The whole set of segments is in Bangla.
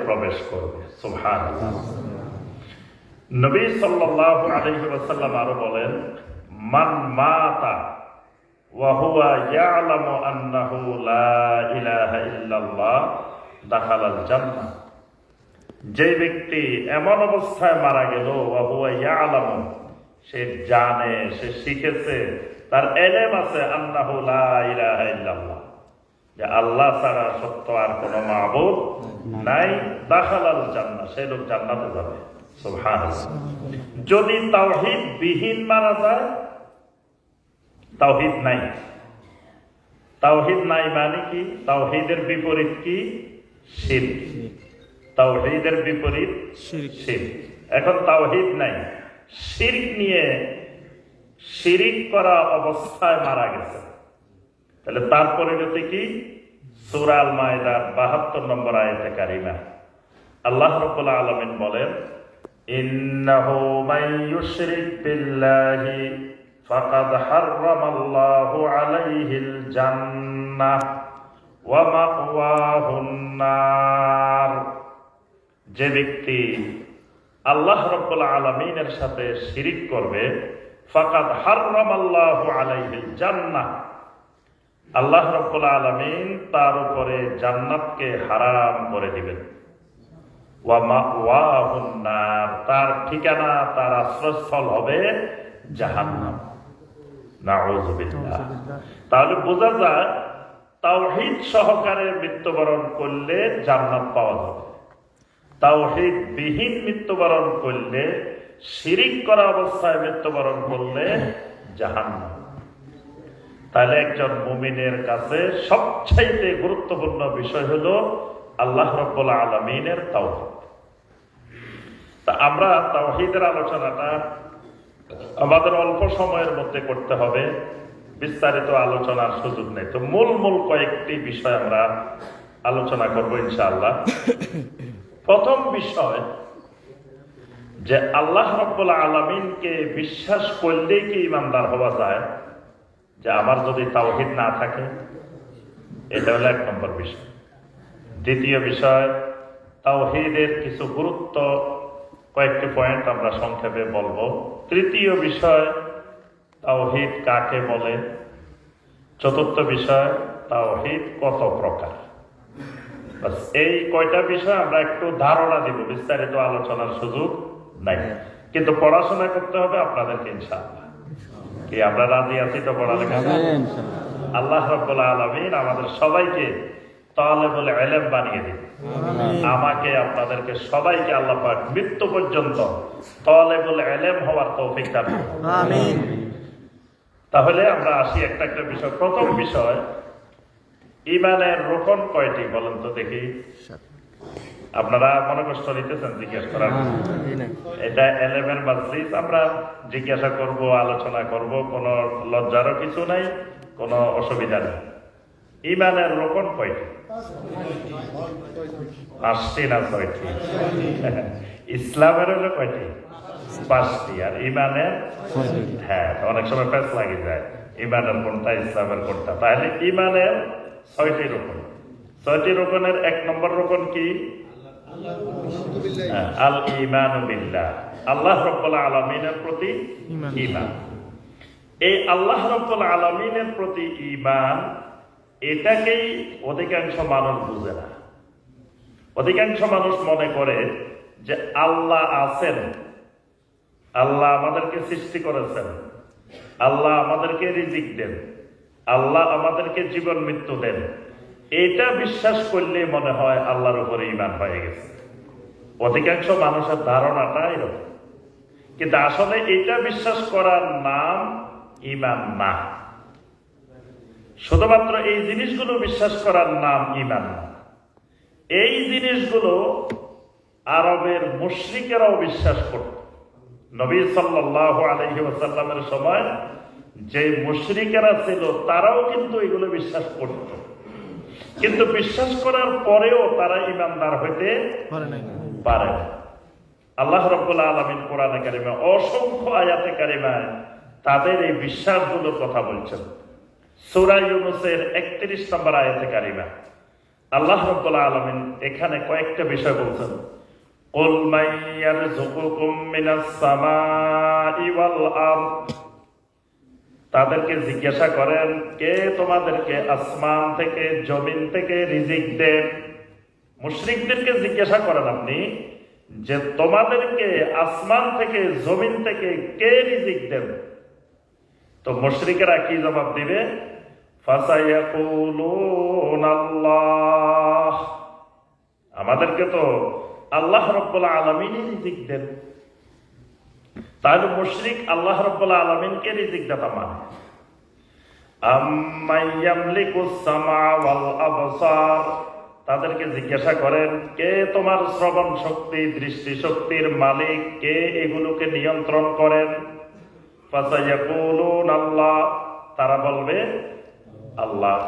প্রবেশ করবে। সুবহানাল্লাহ। নবী সাল্লাল্লাহু আলাইহি ওয়াসাল্লাম আরো বলেন, মান মাতা ওয়া হুয়া ইয়ালামু আন্নাহু লা ইলাহা ইল্লাল্লাহ দাখালাল জান্নাহ। যে ব্যক্তি এমন অবস্থায় মারা গেল, ওয়া হুয়া ইয়ালামু, সে জানে, সে শিখেছে, তার ইলম আছে, আন্নাহু লা ইলাহা ইল্লাল্লাহ, যে আল্লাহ ছাড়া সত্য আর কোন মাবুদ নাই, দাখালাল জান্নাহ, সে লোক জান্নাতে যাবে। সুবহানাল্লাহ। যদি তাওহীদ বিহীন মারা যায়, তাওহীদ নাই, তাওহীদ নাই মানে কি? তাওহীদের বিপরীত কি? শিরক। তাওহীদের বিপরীত শিরক। এখন তাওহীদ নাই, শিরক নিয়ে, শিরক করা অবস্থায় মারা গেছে, তাহলে তার পরিণতি কি? সূরা আল মাইদার ৭২ নম্বর আয়াতে কারিমা আল্লাহ রাব্বুল আলামিন বলেন, ইন্নাহু মান ইউশরিক বিল্লাহি ফাকাদ হাররামাল্লাহু আলাইহিল জান্নাহ ওয়া মাওয়াহুন নার। যে ব্যক্তি আল্লাহ রাব্বুল আলামিনের সাথে শিরিক করবে, ফাকাদ হাররামাল্লাহু আলাইহিল জান্নাহ, আল্লাহ রাব্বুল আলামিন তার উপরে জান্নাতকে হারাম করে দিবেন। ওয়া মাওয়াহুন নার, তার ঠিকানা, তার আশ্রয়স্থল হবে জাহান্নাম। নাউযুবিল্লাহ। তাহলে বোঝা যায় তাওহীদ সহকারে মৃত্যুবরণ করলে জান্নাত পাওয়া যাবে, তাওহীদ বিহীন মৃত্যুবরণ করলে, শিরিক করা অবস্থায় মৃত্যুবরণ করলে জাহান্নাম। তাহলে একজন মুমিনের কাছে সবচাইতে গুরুত্বপূর্ণ বিষয় হলো আল্লাহ রাব্বুল আলামিনের তাওহীদ। তা আমরা তাওহীদের আলোচনাটা আমাদের অল্প সময়ের মধ্যে করতে হবে, বিস্তারিত আলোচনার সুযোগ নেই। তো মূল কয়েকটি বিষয় আমরা আলোচনা করব ইনশাআল্লাহ। প্রথম বিষয় যে আল্লাহ রাব্বুল আলামিনকে বিশ্বাস করলেই কি ঈমানদার হওয়া যায়, যে আমার যদি তাওহীদ না থাকে? এটা হলো ১ নম্বর বিষয়। দ্বিতীয় বিষয়, তাওহীদের কিছু গুরুত্ব, কয়েকটি পয়েন্ট আমরা সংক্ষেপে বলবো। তৃতীয় বিষয়, তাওহীদ কাকে বলে? চতুর্থ বিষয়, তাওহীদ কত প্রকার? বাস এই কয়টা বিষয় আমরা একটু ধারণা দিব, বিস্তারিত আলোচনার সুযোগ নাই, কিন্তু পড়াশোনা করতে হবে আপনাদেরকে ইনশাআল্লাহ। কি আমরা রাজি আছি তো পড়ালেখা? আল্লাহ রাব্বুল আলামিন আমাদের সবাইকে তালেবুল ইলম বানিয়ে দিন। আমাকে, আপনাদেরকে সবাইকে আল্লাহ পাক মৃত্যু পর্যন্ত তালেবুল ইলম হওয়ার তৌফিক দান করুন। আমিন। তাহলে আমরা আসি একটা একটা বিষয়। প্রথম বিষয়, ঈমানের রোকন কয়টি বলেন তো দেখি? আপনারা মনে কষ্ট নিতেছেন জিজ্ঞেস করার? এটা এলেমের মাজলিস, আমরা জিজ্ঞাসা করব, আলোচনা করব, কোনো লজ্জারও কিছু নাই, কোনো অসুবিধা নেই। ঈমানের রোকন কয়টি? ৫টি না ৬টি? ইসলামের হলো কয়টি? ৫টি। আর ঈমানের? হ্যাঁ, অনেক সময় প্যাচ লাগে যায়, ঈমানের কোনটা, ইসলামের কোনটা। তাহলে ঈমানের ৬টি রোকন। ৬টি রোকনের ১ নম্বর রোকন কি? আল ঈমানু বিল্লাহ, আল্লাহ রাব্বুল আলামিনের প্রতি ঈমান। এই আল্লাহ রাব্বুল আলামিনের প্রতি ঈমান, এটাকেই অধিকাংশ মানুষ বুঝে না। অধিকাংশ মানুষ মনে করে যে আল্লাহ আছেন, আল্লাহ আমাদেরকে সৃষ্টি করেছেন, আল্লাহ আমাদেরকে রিজিক দেন, আল্লাহ আমাদেরকে জীবন মৃত্যু দেন, এটা বিশ্বাস করলে মনে হয় আল্লাহর উপরে ঈমান হয়ে গেছে। অধিকাংশ মানুষের ধারণাটা এরকম, কিন্তু আসলে এটা বিশ্বাস করার নাম ঈমান না। শুধুমাত্র এই জিনিসগুলো বিশ্বাস করার নাম ঈমান না। এই জিনিসগুলো আরবের মুশরিকেরাও বিশ্বাস করত। নবী সাল্লাল্লাহু আলাইহি ওয়াসাল্লামের সময় যে মুশরিকেরা ছিল, তারাও কিন্তু এগুলো বিশ্বাস করত, কিন্তু বিশ্বাস করার পরেও তারা ঈমানদার হইতে পারে না। আল্লাহ রাব্বুল আলামিন কোরআনে কারিমে অসংখ্য আয়াতে কারিমায় তাদের এই বিশ্বাসগুলোর কথা বলছেন। সূরা ইউনূসের ৩১ নম্বর আয়াতে কারিমা আল্লাহ রাব্বুল আলামিন এখানে কয়েকটা বিষয় বলছেন। কুল মান ইয়ারযুকুকুম মিনাস সামাই ওয়াল আরদ, তাদেরকে জিজ্ঞাসা করেন কে তোমাদেরকে আসমান থেকে জমিন থেকে রিজিক দেন। মুশরিকদেরকে জিজ্ঞাসা করেন আপনি যে তোমাদেরকে আসমান থেকে জমিন থেকে কে রিজিক দেন। তো মুশরিকেরা কি জবাব দিবে? ফাসায়াকুলুনা আল্লাহ, আমাদেরকে তো আল্লাহ রাব্বুল আলামিনই রিজিক দেন। তাহলে মুশরিক আল্লাহ রাব্বুল আলামিনকে রিজিক দাতা মানে। আম্মান ইয়ামলিকুস সামা ওয়াল আবসার, তাদেরকে জিজ্ঞাসা করেন কে তোমার শ্রবণ শক্তি দৃষ্টি শক্তির মালিক, কে এগুলোকে নিয়ন্ত্রণ করেন। ফাসায়াকুলুনা আল্লাহ, তারা বলবে আল্লাহ।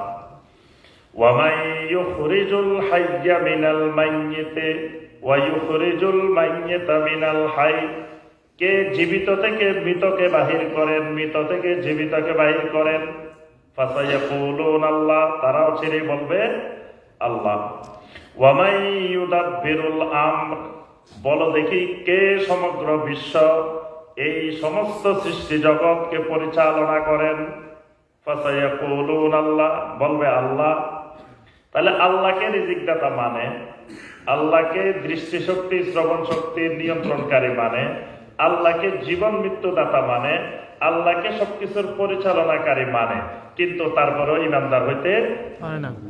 ওয়া মান ইউখরিজুল হাইয়্যা মিনাল মাইয়্যিতি ওয়া ইউখরিজুল মাইয়্যিতা মিনাল হায়্য, কে জীবিত থেকে মৃতকে বাহির করেন, মৃত থেকে জীবিতকে বাহির করেন। ফাসায়াকুলুনা আল্লাহ, তারাও ছেড়ে বলবে আল্লাহ। ওয়া মান ইউদাব্বিরুল আমর, বলো দেখি কে সমগ্র বিশ্ব এই সমস্ত সৃষ্টি জগৎকে পরিচালনা করেন। ফাসায়াকুলুনা আল্লাহ, বলবে আল্লাহ। তাহলে আল্লাহকে রিজিক দাতা মানে, আল্লাহকে দৃষ্টি শক্তি শ্রবণ শক্তির নিয়ন্ত্রণকারী মানে, আল্লাহকে জীবন মৃত্যু দাতা মানে, আল্লাহকে সবকিছুর পরিচালনাকারী মানে, কিন্তু তারপরেও ইমানদার হইতে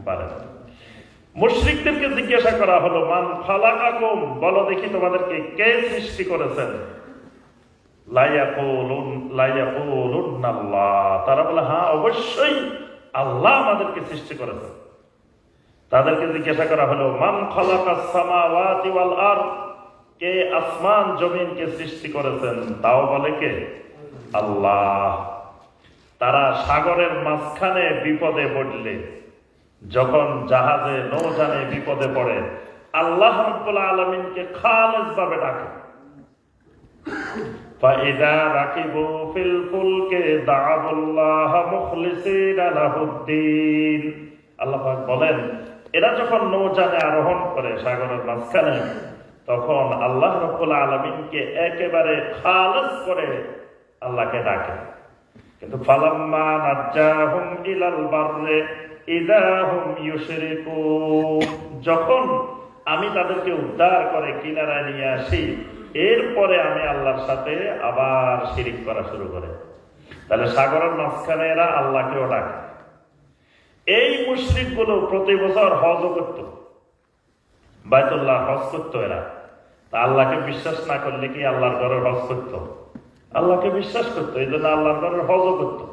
পারে না। মুশরিকদেরকে জিজ্ঞাসা করা হলো মান খালাকাকুম, বলো দেখি তোমাদেরকে কে সৃষ্টি করেছেন। লা ইয়াকুলুনা আল্লাহ, তারা বলে হ্যাঁ অবশ্যই আল্লাহ আমাদেরকে সৃষ্টি করেছেন। তাদেরকে জিজ্ঞাসা করা হলো মান খালাকাস সামাওয়াতি ওয়াল আরদ, কে আসমান জমিনকে সৃষ্টি করেছেন, তাও বলে কে আল্লাহ। তারা সাগরের মাঝখানে বিপদে পড়লে, যখন জাহাজে নৌযানে বিপদে পড়ে, আল্লাহ রাব্বুল আলামিনকে খালেস ভাবে ডাকে। ফাইদা রাকিবু ফিল ফুলকে দাআবুল্লাহ মুখলিসিনা লাহুদ্দিন, আল্লাহ পাক বলেন এরা যখন নৌযানে আরোহণ করে সাগরের মাঝখানে, তখন আল্লাহ রাব্বুল আলামিনকে একেবারে খালেস করে আল্লাহকে ডাকে। কিন্তু ফালাম্মা নাজ্জাহুম ইলাল বাররে ইযা হুম ইউশরিকুন, যখন আমি তাদেরকে উদ্ধার করে কিনারায় নিয়ে আসি, এরপরে আমি আল্লাহর সাথে আবার শিরিক করা শুরু করে। তাহলে সাগরের মাঝখানে এরা আল্লাহকেও ডাকে। এই মুশরিক গুলো প্রতি বছর হজ করত, বাইতুল্লাহ হজ করতো এরা। তা আল্লাহকে বিশ্বাস না করলে কি আল্লাহর ঘরের হজ করতো? আল্লাহকে বিশ্বাস করতো, এই জন্য আল্লাহর ঘরের হজও করতো।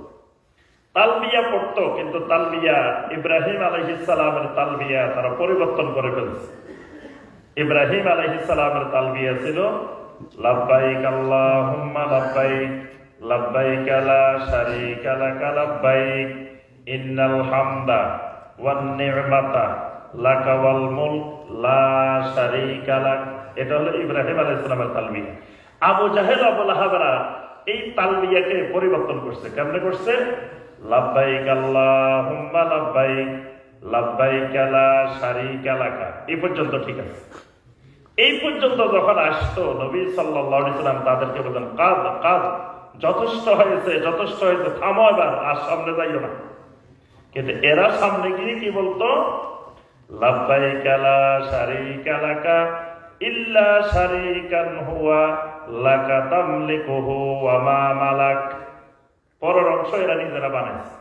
তালবিয়া পড়তো, কিন্তু তালবিয়া ইব্রাহিম আলাইহিস সালামের তালবিয়া তারা পরিবর্তন করে ফেলছে। ইব্রাহিম আলাইহিস সালামের তালবিয়া ছিল লাব্বাইক আল্লাহুম্মা লাব্বাইক লাব্বাইক লা শারীকা লাকা লাব্বাইক ইন্নাল হামদা ওয়ান নি'মাতা লাকা ওয়াল মুলক লা শারীকা লাক। এটা হলো ইব্রাহিম আলাইহিস সালামের তালবিয়া। আবু জাহেল আবু লাহাবরা এই তালবিয়াকে পরিবর্তন করছে। কেমনে করছে? লাব্বাইক আল্লাহুম্মা লাব্বাইক লাব্বাইক লা শারীকা লাকা, এই পর্যন্ত ঠিক আছে। এই পর্যন্ত যখন আসতো, নবী সাল্লাল্লাহু আলাইহি সাল্লাম তাদেরকে বলতেন কাদ কাদ, যথেষ্ট হয়েছে যথেষ্ট হয়েছে, থামো এবার, আর সামনে যাইও না। কিন্তু এরা সামনে গিয়ে কি বলতো? লাব্বাইক লা শারীকা লাকা ইল্লা শারীকান হুয়া লাকা তামলিকুহু ওয়া মা মালাক। পরের অংশ এরা নিজেরা বানাইছে।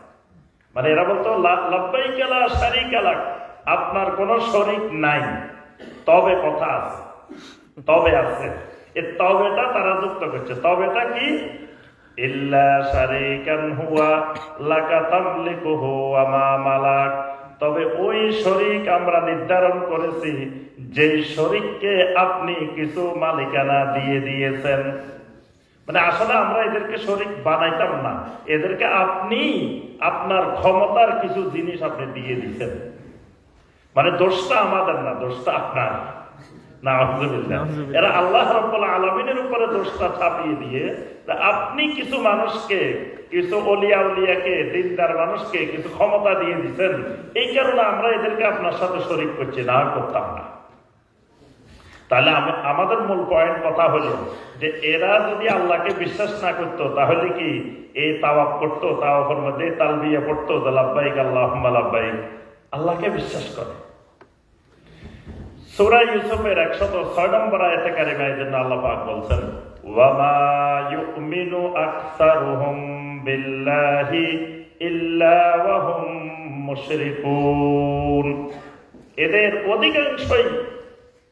মানে এরা বলতো লাব্বাইক লা শারীকা লাক, আপনার কোনো শরীক নাই, তবে কথা আছে, তবে আছে। এই তবেটা তারা যুক্ত করছে। তবেটা কি? ইল্লা শারীকান হুয়া লাকা তামলিকুহু ওয়া মা মালাক, তবে ওই শরীক আমরা নির্ধারণ করেছি যে শরীককে আপনি কিছু মালিকানা দিয়ে দিয়েছেন। মানে আসলে আমরা এদেরকে শরীক বানাইতাম না, এদেরকে আপনি আপনার ক্ষমতার কিছু জিনিস আপনি দিয়ে দিচ্ছেন। মানে দোষটা আমাদের না, দোষটা আপনার। নাউযুবিল্লাহ। এরা আল্লাহ রাব্বুল আলামিনের উপরে দোষটা চাপিয়ে দিয়ে আপনি কিছু মানুষকে, কিছু ওলিয়া উলিয়াকে, দিনদার মানুষকে কিছু ক্ষমতা দিয়ে দিচ্ছেন, এই কারণে আমরা এদেরকে আপনার সাথে শরীক করছি, না করতাম না। তাহলে আমাদের মূল পয়েন্ট কথা হলো যে এরা যদি আল্লাহকে বিশ্বাস না করতো তাহলে কি এই তাওয়াফ করতো, তাওয়াফের মধ্যে তালবিয়া পড়তো, লাব্বাইক আল্লাহুম্মা লাব্বাইক, আল্লাহকে বিশ্বাস করে। সূরা ইউসুফের 106 নম্বর আয়াতে কারিমায় জন্য আল্লাহ পাক বলছেন, ওয়া মা ইউমিনু আকসারুহুম বিল্লাহি ইল্লা ওয়া হুম মুশরিকুন। এদের অধিকাংশই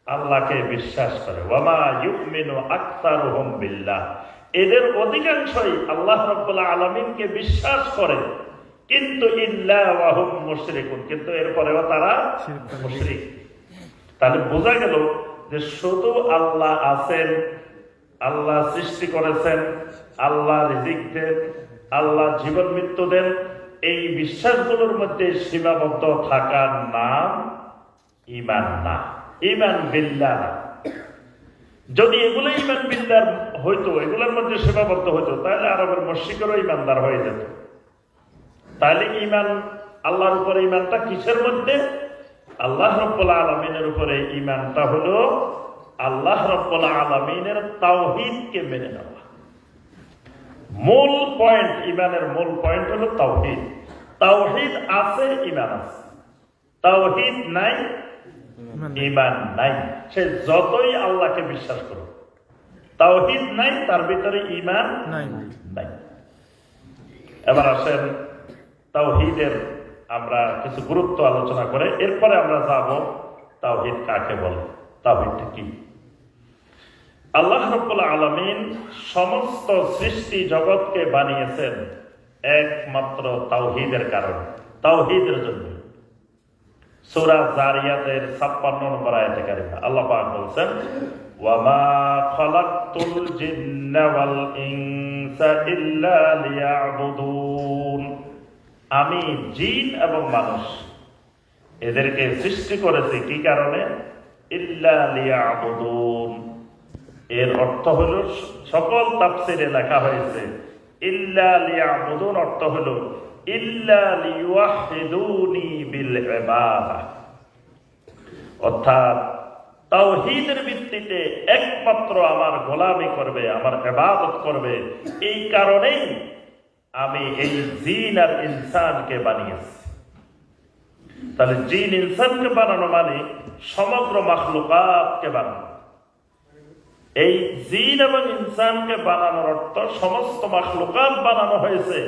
আল্লাহকে বিশ্বাস করে। ওয়া মা ইউমিনু আকসারুহুম বিল্লাহ, এদের অধিকাংশই আল্লাহ রাব্বুল আলামিনকে বিশ্বাস করে, কিন্তু ইল্লা ওয়া হুম মুশরিকুন, কিন্তু এরপরেও তারা মুশরিক। তাহলে বোঝা গেল যে শুধু আল্লাহ আছেন, আল্লাহ সৃষ্টি করেছেন, আল্লাহ রিজিক দেন, আল্লাহ জীবন মৃত্যু দেন, এই বিশ্বাসগুলোর মধ্যে সীমাবদ্ধ থাকার নাম ঈমান না, ঈমান বিল্লাহ না। যদি এগুলো ঈমান বিল্লাহ হইতো, এগুলোর মধ্যে সীমাবদ্ধ হইতো, তাহলে আরবের মুশরিকরাও ঈমানদার হয়ে যেত। তাহলে ঈমান, আল্লাহর উপরে ঈমানটা কিসের মধ্যে? আল্লাহ রাব্বুল আলামিনের উপরে ঈমানটা হলো আল্লাহ রাব্বুল আলামিনের তাওহীদকে মেনে নেওয়া। মূল পয়েন্ট, ঈমানের মূল পয়েন্ট হলো তাওহীদ। তাওহীদ আছে, ঈমান আছে। তাওহীদ নাই, ঈমান নাই। সে যতই আল্লাহকে বিশ্বাস করুক, তাওহীদ নাই, তার ভিতরে ঈমান নাই। এবার আসেন তাওহীদের আমরা কিছু গুরুত্ব আলোচনা করে এরপরে আমরা যাব তাওহীদ কাকে বলে, তাওহীদটা কি। আল্লাহ রাব্বুল আলামিন সমস্ত সৃষ্টি জগৎকে বানিয়েছেন একমাত্র তাওহীদের কারণে, তাওহীদের জন্য। সূরা জারিয়াতের 56 নম্বর আয়াতে কারিমা আল্লাহ পাক বলছেন, ওয়া মা খালাকতুল জিন্না ওয়াল ইনসা ইল্লা লিয়াবুদুন, আমি জিন এবং মানুষ এদেরকে সৃষ্টি করেছি কি কারণে? ইল্লা লিয়াবুদুন। এর অর্থ হলো, সকল তাফসীরে লেখা হয়েছে ইল্লা লিয়াবুদুন অর্থ হলো ইল্লা লিওয়াহিদুনি বিল ইবাদাহ, অর্থাৎ তাওহীদের ভিত্তিতে একমাত্র আমার গোলামি করবে, আমার ইবাদত করবে। এই কারণেই আমি এই জিন আর ইনসানকে বানিয়েছি। তাহলে জিন ইনসানকে বানানো মানে সমগ্র মাখলুকাতকে বানানো। এই জিন এবং ইনসানকে বানানোর অর্থ সমস্ত মাখলুকাত বানানো হয়েছে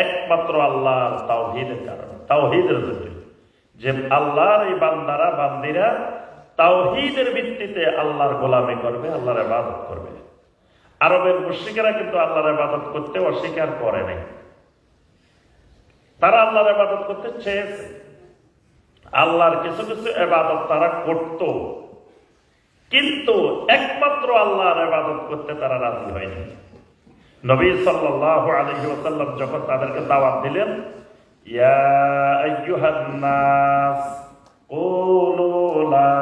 একমাত্র আল্লাহর তাওহীদের কারণে, তাওহীদের জন্য। যে আল্লাহর এই বান্দারা বান্দিরা তাওহীদের ভিত্তিতে আল্লাহর গোলামি করবে, আল্লাহর ইবাদত করবে। আরবের মুশরিকেরা কিন্তু আল্লাহর ইবাদত করতে অস্বীকার করে নাই, তারা আল্লাহর ইবাদত করতে চেয়েছে। আল্লাহর কিছু কিছু ইবাদত তারা করত, কিন্তু একমাত্র আল্লাহর ইবাদত করতে তারা রাজি হয়নি। নবী সাল্লাল্লাহু আলাইহি ওয়াসাল্লাম যখন তাদেরকে দাওয়াত দিলেন, ইয়া আইয়ুহান নাস কুলু লা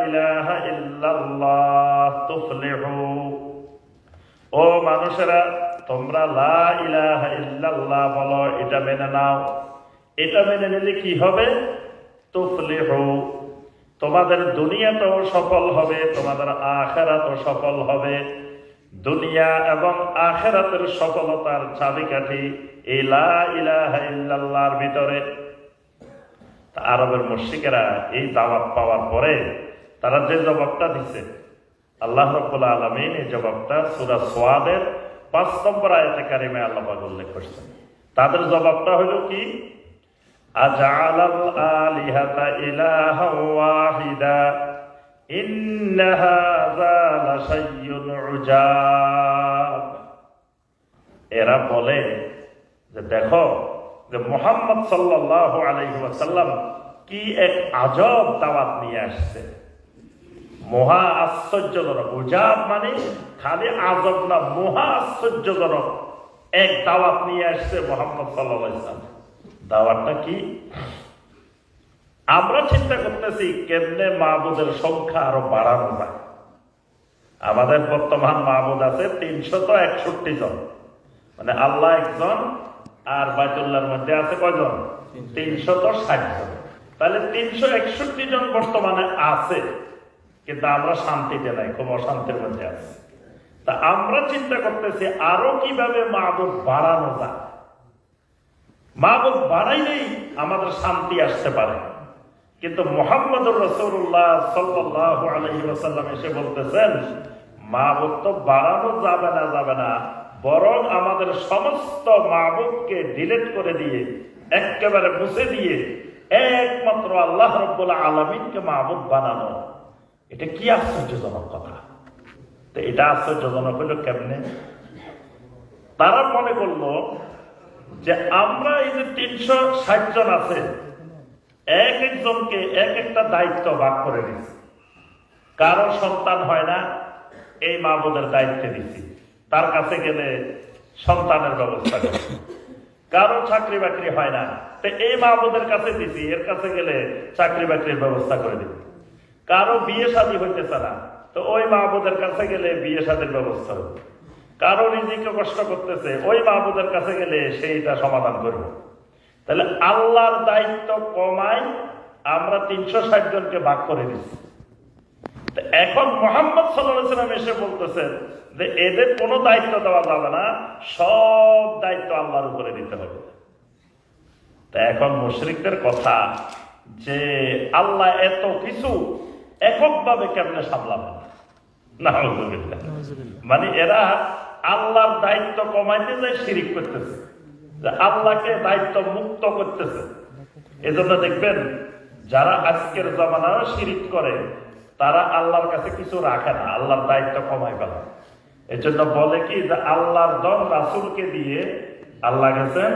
ইলাহা ইল্লাল্লাহ তুফলিহু, ও মানুষেরা তোমরা লা ইলাহা ইল্লাল্লাহ বলো, এটা মেনে নাও। এটা মেনে নিলে কি হবে? তুফলিহু, তোমাদের দুনিয়াতেও সফল হবে, তোমাদের আখিরাতও সফল হবে। দুনিয়া এবং আখিরাতের সফলতার চাবিকাঠি এই লা ইলাহা ইল্লাল্লাহর ভিতরে। আরবের মুশরিকেরা এই দাওয়াত পাওয়ার পরে তারা যে জবাবটা দিছে, আল্লাহ রাব্বুল আলামিন এই জবাবটা সূরা সাদের 5 নম্বর আয়াতে কারিমায় আল্লাহ পাক উল্লেখ করেছেন। তাদের জবাবটা হলো কি? আজআলাল আলিহাতা ইলাহান ওয়াহিদা ইন্না হাযা লাশাইয়ুন উজাব। এরা বলে যে দেখো যে মুহাম্মদ সাল্লাল্লাহু আলাইহি ওয়াসাল্লাম কি এক আজব দাওয়াত নিয়ে আসছে, মহা আশ্চর্যজনক। উজাব মানে খালি আজব না, মহা আশ্চর্যজনক এক দাওয়াত নিয়ে আসছে মুহাম্মদ সাল্লাল্লাহু আলাইহি ওয়াসাল্লাম। দাওয়াতটা কি? আমরা চিন্তা করতেছি কেমনে মাহবুদের সংখ্যা আরো বাড়ানো যায়। আমাদের বর্তমান মাহবুদ আছে 361 জন, মানে আল্লাহ একজন আর বাইতুল্লাহর মধ্যে আছে কয়জন? 360 জন। তাহলে 361 জন বর্তমানে আছে, কিন্তু আমরা শান্তিতে নাই, খুব অশান্তির মধ্যে আছি। তা আমরা চিন্তা করতেছি আরো কিভাবে মাহবুদ বাড়ানো যায়। মাহবুদ বাড়াইলেই আমাদের শান্তি আসতে পারে। কিন্তু মুহাম্মদুর রাসূলুল্লাহ সাল্লাল্লাহু আলাইহি ওয়াসাল্লাম এসে বলতেছেন মাহবুদ তো বাড়ানো যাবে না, বরং আমাদের সমস্ত মাহবুদকে ডিলিট করে দিয়ে, একেবারে মুছে দিয়ে একমাত্র আল্লাহ রাব্বুল আলামিনকে মাহবুদ বানানো। এটা কি আশ্চর্যজনক কথা। তো এটা আশ্চর্যজনক হলো কেমনে? তারা মনে করলো যে আমরা এই যে 360 জন আছে, এক একজনকে এক একটা দায়িত্ব ভাগ করে দিচ্ছি। কারো সন্তান হয় না, এই মাহবুদের দায়িত্ব দিচ্ছি, তার কাছে গেলে সন্তানের ব্যবস্থা করছি। কারো চাকরি বাকরি হয় না, তো এই মাহবুদের কাছে দিছি, এর কাছে গেলে চাকরি বাকরির ব্যবস্থা করে দিব। কারো বিয়ে শাদী হইতেছে না, তো ওই মাহবুদের কাছে গেলে বিয়ে শাদীর ব্যবস্থা হবে। কারো নিজেকে কষ্ট করতেছে, ওই মাহবুদের কাছে গেলে সেইটা সমাধান করব। তাহলে আল্লাহর দায়িত্ব কমাই আমরা 360 জনকে ভাগ করে দিচ্ছি। এখন মুহাম্মদ সাল্লাল্লাহু আলাইহি ওয়াসাল্লাম এসে বলতেছেন যে এদের কোনো দায়িত্ব দেওয়া যাবে না, সব দায়িত্ব আল্লাহর উপরে দিতে হবে। তা এখন মুশরিকদের কথা যে আল্লাহ এত কিছু এককভাবে কেমনে সামলাবে, নাউযুবিল্লাহ। মানে এরা আল্লাহর দায়িত্ব কমাইতে যায় শিরিক করতেছে, যে আল্লাহকে দায়িত্ব মুক্ত করতেছে। এজন্য দেখবেন যারা আজকের জামানায় শিরিক করে তারা আল্লাহর কাছে কিছু রাখে না, আল্লাহর দায়িত্ব কমাই ফেলে। এজন্য বলে কি যে আল্লাহর দন রাসূলকে দিয়ে আল্লাহ গেছেন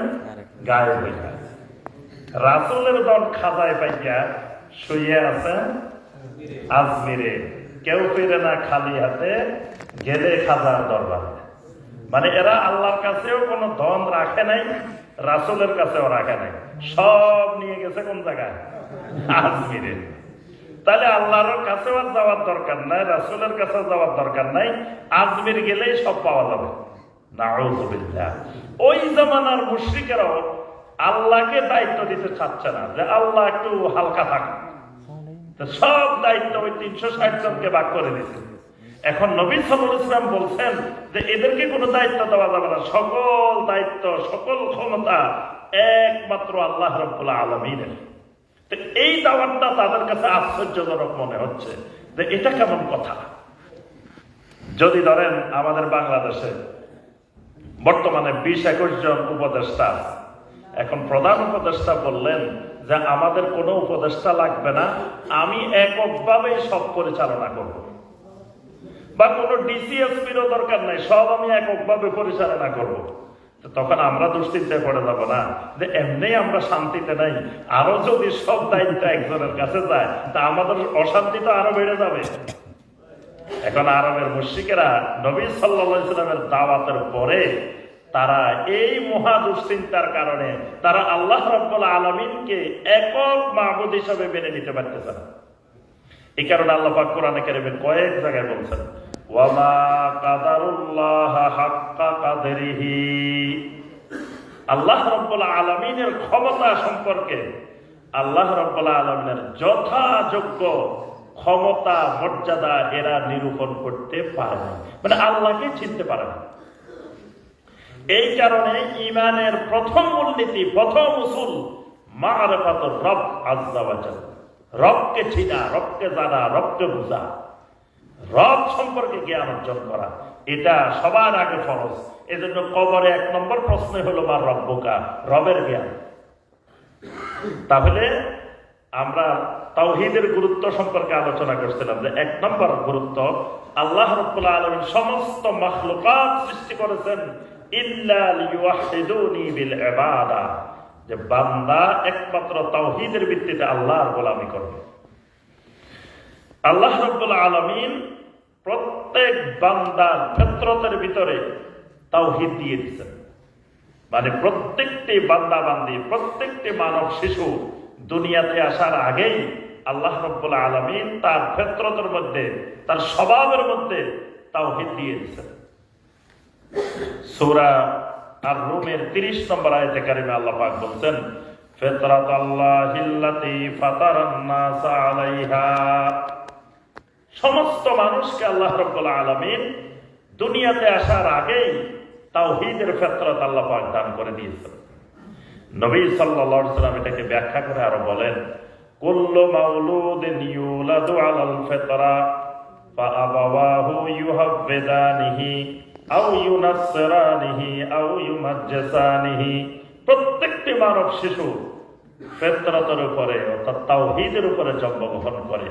গায়েব হয়ে যায়। রাসূলের দন খাজায় পাইয়া শুয়ে আছেন আজমিরে, কেউ ফিরে না খালি হাতে, গেলে খাজার দরবারে। মানে এরা আল্লাহর কাছেও কোনো ধন রাখে নাই, রাসূলের কাছেও রাখে নাই, সব নিয়ে গেছে কোন জায়গায়? আজমিরে। তাহলে আল্লাহর কাছেও যাওয়ার দরকার নাই, রাসূলের কাছে যাওয়ার দরকার নাই, আজমির গেলেই সব পাওয়া যাবে। নাউযুবিল্লাহ। ওই জামানার মুশরিকেরাও আল্লাহকে দায়িত্ব দিতে চাচ্ছে না, যে আল্লাহ একটু হালকা থাক। সব দায়িত্ব ওই 360 জনকে ভাগ করে দিয়েছে। এখন নবী সাল্লাল্লাহু আলাইহি ওয়াসাল্লাম বলছেন যে এদেরকে কোনো দায়িত্ব দেওয়া যাবে না, সকল দায়িত্ব সকল ক্ষমতা একমাত্র আল্লাহ রাব্বুল আলামিনের। তো এই দাওয়াতটা তাদের কাছে আশ্চর্যজনক মনে হচ্ছে যে এটা কেমন কথা। যদি ধরেন আমাদের বাংলাদেশে বর্তমানে 20-21 জন উপদেষ্টা, এখন প্রধান উপদেষ্টা বললেন যে আমাদের কোনো উপদেষ্টা লাগবে না, আমি এককভাবে সব পরিচালনা করব, বা কোনো ডিসিএসপিরও দরকার নাই, সব আমি এককভাবে পরিচালনা করব। তখন আমরা দুশ্চিন্তায় পড়ে যাবো না যে এমনি আমরা শান্তিতে নাই, আরো যদি সব দায়িত্ব একজনের কাছে যায় তা আমাদের অশান্তি তো আরো বেড়ে যাবে। এখন আরবের মুশরিকেরা নবী সাল্লাল্লাহু আলাইহি ওয়াসাল্লামের দাওয়াতের পরে তারা এই মহা দুশ্চিন্তার কারণে তারা আল্লাহ রাব্বুল আলামিনকে একক মাবুদ হিসেবে মেনে নিতে পারতেছে না। এই কারণে আল্লাহ পাক কোরআনে কারীমে কয়েক জায়গায় বলছেন ওয়ামা কাদারুল্লাহ হাক্কা কাদরিহি। আল্লাহ রাব্বুল আলামিনের ক্ষমতা সম্পর্কে আল্লাহ রাব্বুল আলামিনের যথাযোগ্য ক্ষমতা মর্যাদা এরা নিরূপণ করতে পারে না, মানে আল্লাহকে চিনতে পারে না। এই কারণে ঈমানের প্রথম মূলনীতি, প্রথম উসুল মা'রিফাতুর রব আযজা ওয়া জাল। রবকে চিনা, রবকে জানা, রবকে বুঝা, রব সম্পর্কে জ্ঞান অর্জন করা, এটা সবার আগে ফরজ। এজন্য কবরে 1 নম্বর প্রশ্ন হলো মা রব্বুকা, রবের জ্ঞান। তাহলে আমরা তাওহীদের গুরুত্ব সম্পর্কে আলোচনা করছিলাম যে 1 নম্বর গুরুত্ব, আল্লাহ রাব্বুল আলামিন সমস্ত মাখলুকাত সৃষ্টি করেছেন ইল্লা লিওয়াহিদুনি বিল ইবাদা, যে বান্দা একমাত্র তাওহীদের ভিত্তিতে আল্লাহর গোলামি করবে। আল্লাহ রাব্বুল আলামিন প্রত্যেক বান্দার ফিতরতের ভিতরে তাওহীদ দিয়ে দিয়েছেন। মানে প্রত্যেকটি বান্দা বান্দি, প্রত্যেকটি মানব শিশু দুনিয়াতে আসার আগেই আল্লাহ রাব্বুল আলামিন তার ফিতরতের মধ্যে, তার স্বভাবের মধ্যে তাওহীদ দিয়ে দিয়েছেন। সূরা আর-রুমের 30 নম্বর আয়াতে কারিমে আল্লাহ পাক বলছেন, ফিতরাতাল্লাহিল্লাতী ফাতারান নাস আলাইহা। সমস্ত মানুষকে আল্লাহ রাব্বুল আলামিন দুনিয়াতে আসার আগেই তাওহীদের ফিতরত আল্লাহ পাক দান করে দিয়েছেন। নবী সাল্লাল্লাহু আলাইহি ওয়াসাল্লাম এটাকে ব্যাখ্যা করে আরো বলেন, কুল্লু মাউলুদিন ইউলাদু আলাল ফিতরা ফাআবাওয়াহু ইউহাব্বিদানিহি আও ইউনাসসিরানিহি আও ইউমাজ্জিসানিহি। প্রত্যেকটি মানব শিশু ফিতরতের উপরে অর্থাৎ তাওহীদের উপরে জন্মগ্রহণ করে।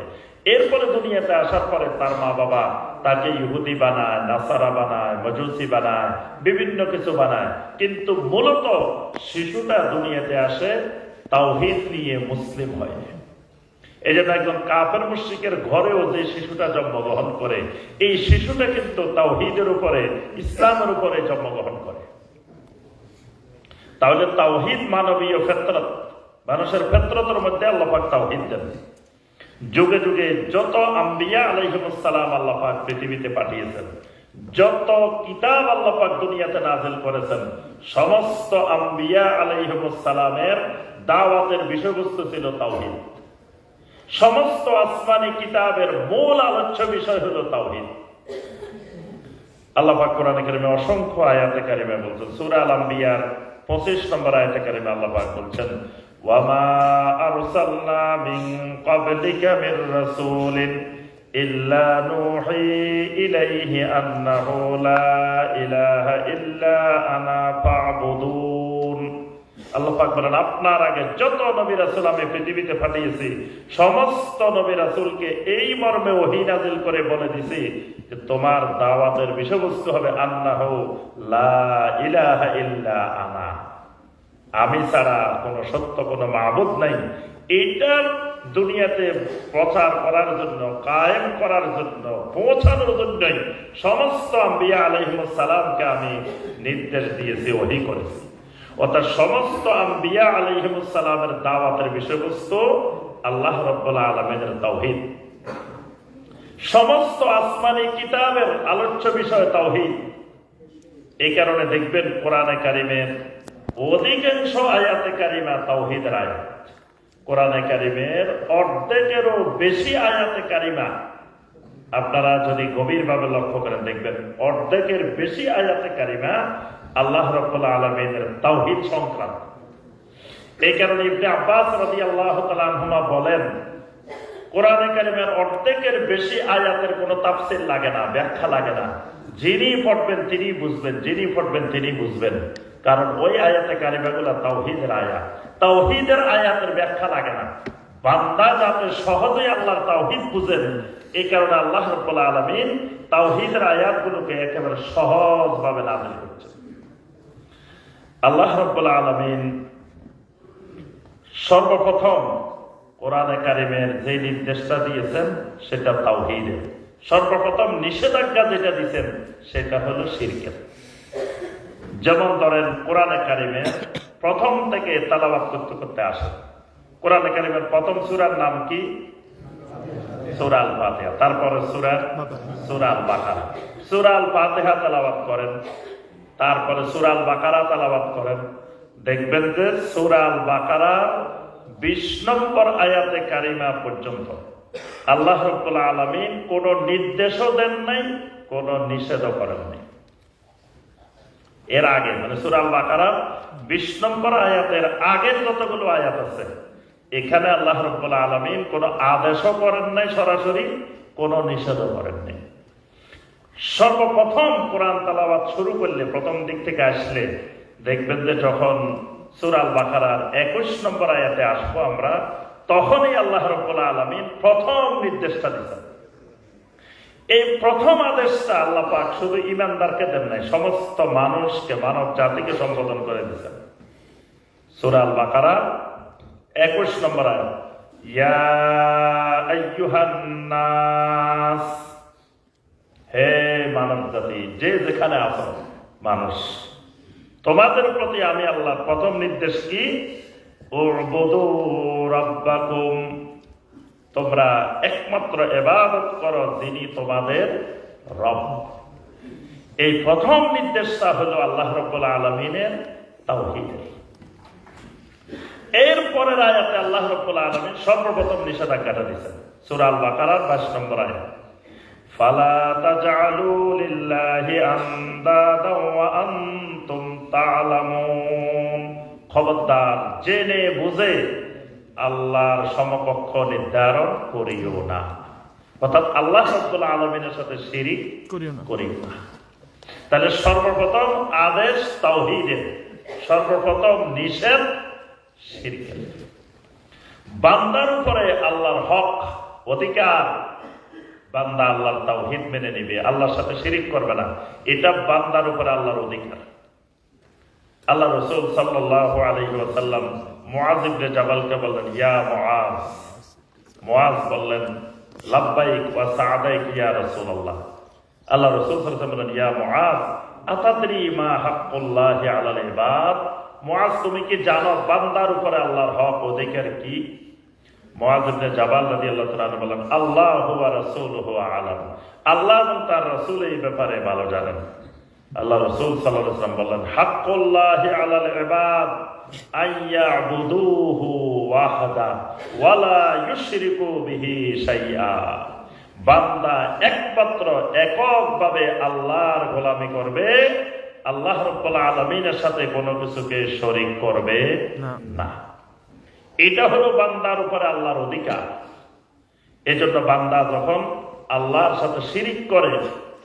এরপরে দুনিয়াতে আসার পরে তার মা বাবা তাকে ইহুদি বানায়, নাসারা বানায়, মজুসি বানায়, বিভিন্ন কিছু বানায়, কিন্তু মূলত শিশুটা দুনিয়াতে আসে তাওহীদ নিয়ে মুসলিম হয়। এই জন্য একজন কাফের মুশরিকের ঘরেও যে শিশুটা জন্মগ্রহণ করে, এই শিশুটা কিন্তু তাওহীদের উপরে, ইসলামের উপরে জন্মগ্রহণ করে। তাহলে তাওহীদ মানবীয় ফিতরত, মানুষের ফিতরতের মধ্যে আল্লাহ পাক তাওহীদ দেন। যুগে যুগে যত আম্বিয়া আলাইহিমুস সালাম আল্লাহ পাক পৃথিবীতে পাঠিয়েছেন, যত কিতাব আল্লাহ পাক দুনিয়াতে নাযিল করেছেন, সমস্ত আম্বিয়া আলাইহিমুস সালামের দাওয়াতের বিষয়বস্তু ছিল তাওহীদ। সমস্ত আসমানি কিতাবের মূল আলোচ্য বিষয় হলো তাওহীদ। আল্লাহ পাক কোরআনে কারিমে অসংখ্য আয়াতে কারিমে বলছেন। সূরা আল-আম্বিয়ার 25 নম্বর আয়াতে কারিমে আল্লাহ পাক বলছেন, ওয়ামা আরসালনা মিন ক্বাবলিকা মির রাসূলিন ইল্লা নূহি ইলাইহি আন্নাহু লা ইলাহা ইল্লা আনা ফা'বুদুন। আল্লাহ পাক বলেন, আপনার আগে যত নবী রাসূল আমি পৃথিবীতে পাঠিয়েছি, সমস্ত নবী রাসূলকে এই মর্মে ওহী নাযিল করে বলে দিছি যে তোমার দাওয়াতের বিষয়বস্তু হবে আন্নাহু লা ইলাহা ইল্লা আনা, আমি ছাড়া কোনো সত্য কোনো মাবুদ নাই। এইটার দুনিয়াতে প্রচার করার জন্য, কায়েম করার জন্য, পৌঁছানোর জন্যই সমস্ত আম্বিয়া আলাইহিমুস সালামকে আমি নির্দেশ দিয়েছি, ওহী করেছি। অর্থাৎ সমস্ত আম্বিয়া আলাইহিমুস সালামের দাওয়াতের বিষয়বস্তু আল্লাহ রাব্বুল আলামিনের তাওহীদ। সমস্ত আসমানি কিতাবের আলোচ্য বিষয় তাওহীদ। এই কারণে দেখবেন কোরআনে কারিমের অধিকাংশ আয়াতে কারিমা তাওহীদের আয়াত। কোরআনে কারিমের অর্ধেকেরও বেশি আয়াতে কারিমা আপনারা যদি গভীরভাবে লক্ষ্য করেন দেখবেন অর্ধেকের বেশি আয়াতে কারিমা আল্লাহ রাব্বুল আলামিনের তাওহীদ সংক্রান্ত। এই কারণে ইবনে আব্বাস রাদিয়াল্লাহু তাআলা আনহুমা বলেন, কোরআনে কারিমের অর্ধেকের বেশি আয়াতের কোনো তাফসীর লাগে না, ব্যাখ্যা লাগে না। যিনি পড়বেন তিনি বুঝবেন, যিনি পড়বেন তিনি বুঝবেন। কারণ ওই আয়াতে কারিমাগুলো তাওহীদের আয়াত। তাওহীদের আয়াতের ব্যাখ্যা লাগে না। বান্দা যাতে সহজেই আল্লাহর তাওহীদ বুঝেন, এই কারণে আল্লাহ রাব্বুল আলামিন তাওহীদের আয়াতগুলোকে একেবারে সহজভাবে নাযিল করেছেন। আল্লাহ রাব্বুল আলামিন সর্বপ্রথম কোরআনে কারিমের যে নির্দেশটা দিয়েছেন সেটা তাওহীদের। সর্বপ্রথম নিষেধাজ্ঞা যেটা দিয়েছেন সেটা হলো শিরকের। যেমন ধরেন কোরআনে কারিমে প্রথম থেকে তেলাওয়াত করতে করতে আসে। কোরআনে কারিমের প্রথম সূরার নাম কি? সূরা আল ফাতিহা। তারপরে সূরা আল বাকারা। সূরা আল ফাতিহা তেলাওয়াত করেন, তারপরে সূরা আল বাকারা তেলাওয়াত করেন। দেখবেন যে সূরা আল বাকারা 20 নম্বর আয়াতে কারিমা পর্যন্ত আল্লাহ রাব্বুল আলামিন কোন নির্দেশও দেন নাই, কোন নিষেধও করেন নাই। এর আগে মানে সূরা আল বাকারা 20 নম্বর আয়াতের আগের যতগুলো আয়াত আছে এখানে আল্লাহ রাব্বুল আলামিন কোন আদেশও করেন নাই সরাসরি, কোন নিষেধও করেন নাই। সর্বপ্রথম কোরআন তেলাওয়াত শুরু করলে, প্রথম দিক থেকে আসলে দেখবেন যে যখন সূরা আল বাকারার 21 নম্বর আয়াতে আসবো আমরা, তখনই আল্লাহ রাব্বুল আলামিন প্রথম নির্দেশটা দিয়েছেন। এই প্রথম আদেশটা আল্লাহ পাক শুধু ঈমানদারকে দেন নাই, সমস্ত মানুষকে, মানব জাতিকে সম্বোধন করে দিয়েছেন। সূরা আল বাকারার 21 নম্বর আয়াত, ইয়া আইয়ুহান নাস, হে মানব জাতি, যে যেখানে আছো মানুষ, তোমাদের প্রতি আমি আল্লাহ প্রথম নির্দেশ কি? উবুদু রাব্বাকুম, তোমরা একমাত্র ইবাদত করো যিনি তোমাদের রব। এই প্রথম নির্দেশটা হলো আল্লাহ রাব্বুল আলামিনের তাওহীদ। এরপরের আয়াতে আল্লাহ রাব্বুল আলামিন সর্বপ্রথম নিষেধাজ্ঞাটা দিয়েছেন সূরা আল বাকারার 22 নম্বর আয়াত, ফালা তাজআলু লিল্লাহি আনদাদা ওয়া আনতুম তা'লামুন, খবরদার জেনে বুঝে আল্লাহর সমকক্ষ নির্ধারণ করিও না, অর্থাৎ আল্লাহ রাব্বুল আলামিনের সাথে শিরিক করিও না। তাহলে সর্বপ্রথম আদেশ তাওহীদের, সর্বপ্রথম নিষেধ শিরকের। বান্দার উপরে আল্লাহর হক অধিকার, বান্দা আল্লাহর তাওহীদ মেনে নিবে, আল্লাহর সাথে শিরিক করবে না, এটা বান্দার উপরে আল্লাহর অধিকার। আল্লাহ রাসূল সাল্লাল্লাহু আলাইহি ওয়াসাল্লাম মুআয ইবনে জাবালকে বললেন, ইয়া মুআয। মুআয বললেন, লাব্বাইক ওয়া সা'দাইক ইয়া রাসূলুল্লাহ। আল্লাহ রাসূল সাল্লাল্লাহু আলাইহি ওয়াসাল্লাম বললেন, ইয়া মুআয আতাদরি মা হাক্কুল্লাহি আলাল ইবাদ। মুআয, তুমি কি জানো বান্দার উপরে আল্লাহর হক অধিকার কি? মুআয ইবনে জাবাল রাদিয়াল্লাহু তাআলা বললেন, আল্লাহু ওয়া রাসূলুহু আ'লাম, আল্লাহ এবং তার রাসূল এই ব্যাপারে ভালো জানেন। আল্লাহ রাসূল সাল্লাল্লাহু আলাইহি ওয়াসাল্লাম বললেন, হাক্কুল্লাহি আলাল ইবাদ আইয়াবুদুহু ওয়াহদা ওয়া লা ইউশরিকু বিহি শাইআ। বান্দা একমাত্র এককভাবে আল্লাহর গোলামি করবে, আল্লাহ রাব্বুল আলামিনের সাথে কোনো কিছুকে শরীক করবে না। এটা হলো বান্দার উপরে আল্লাহর অধিকার। এজন্য বান্দা যখন আল্লাহর সাথে শিরিক করে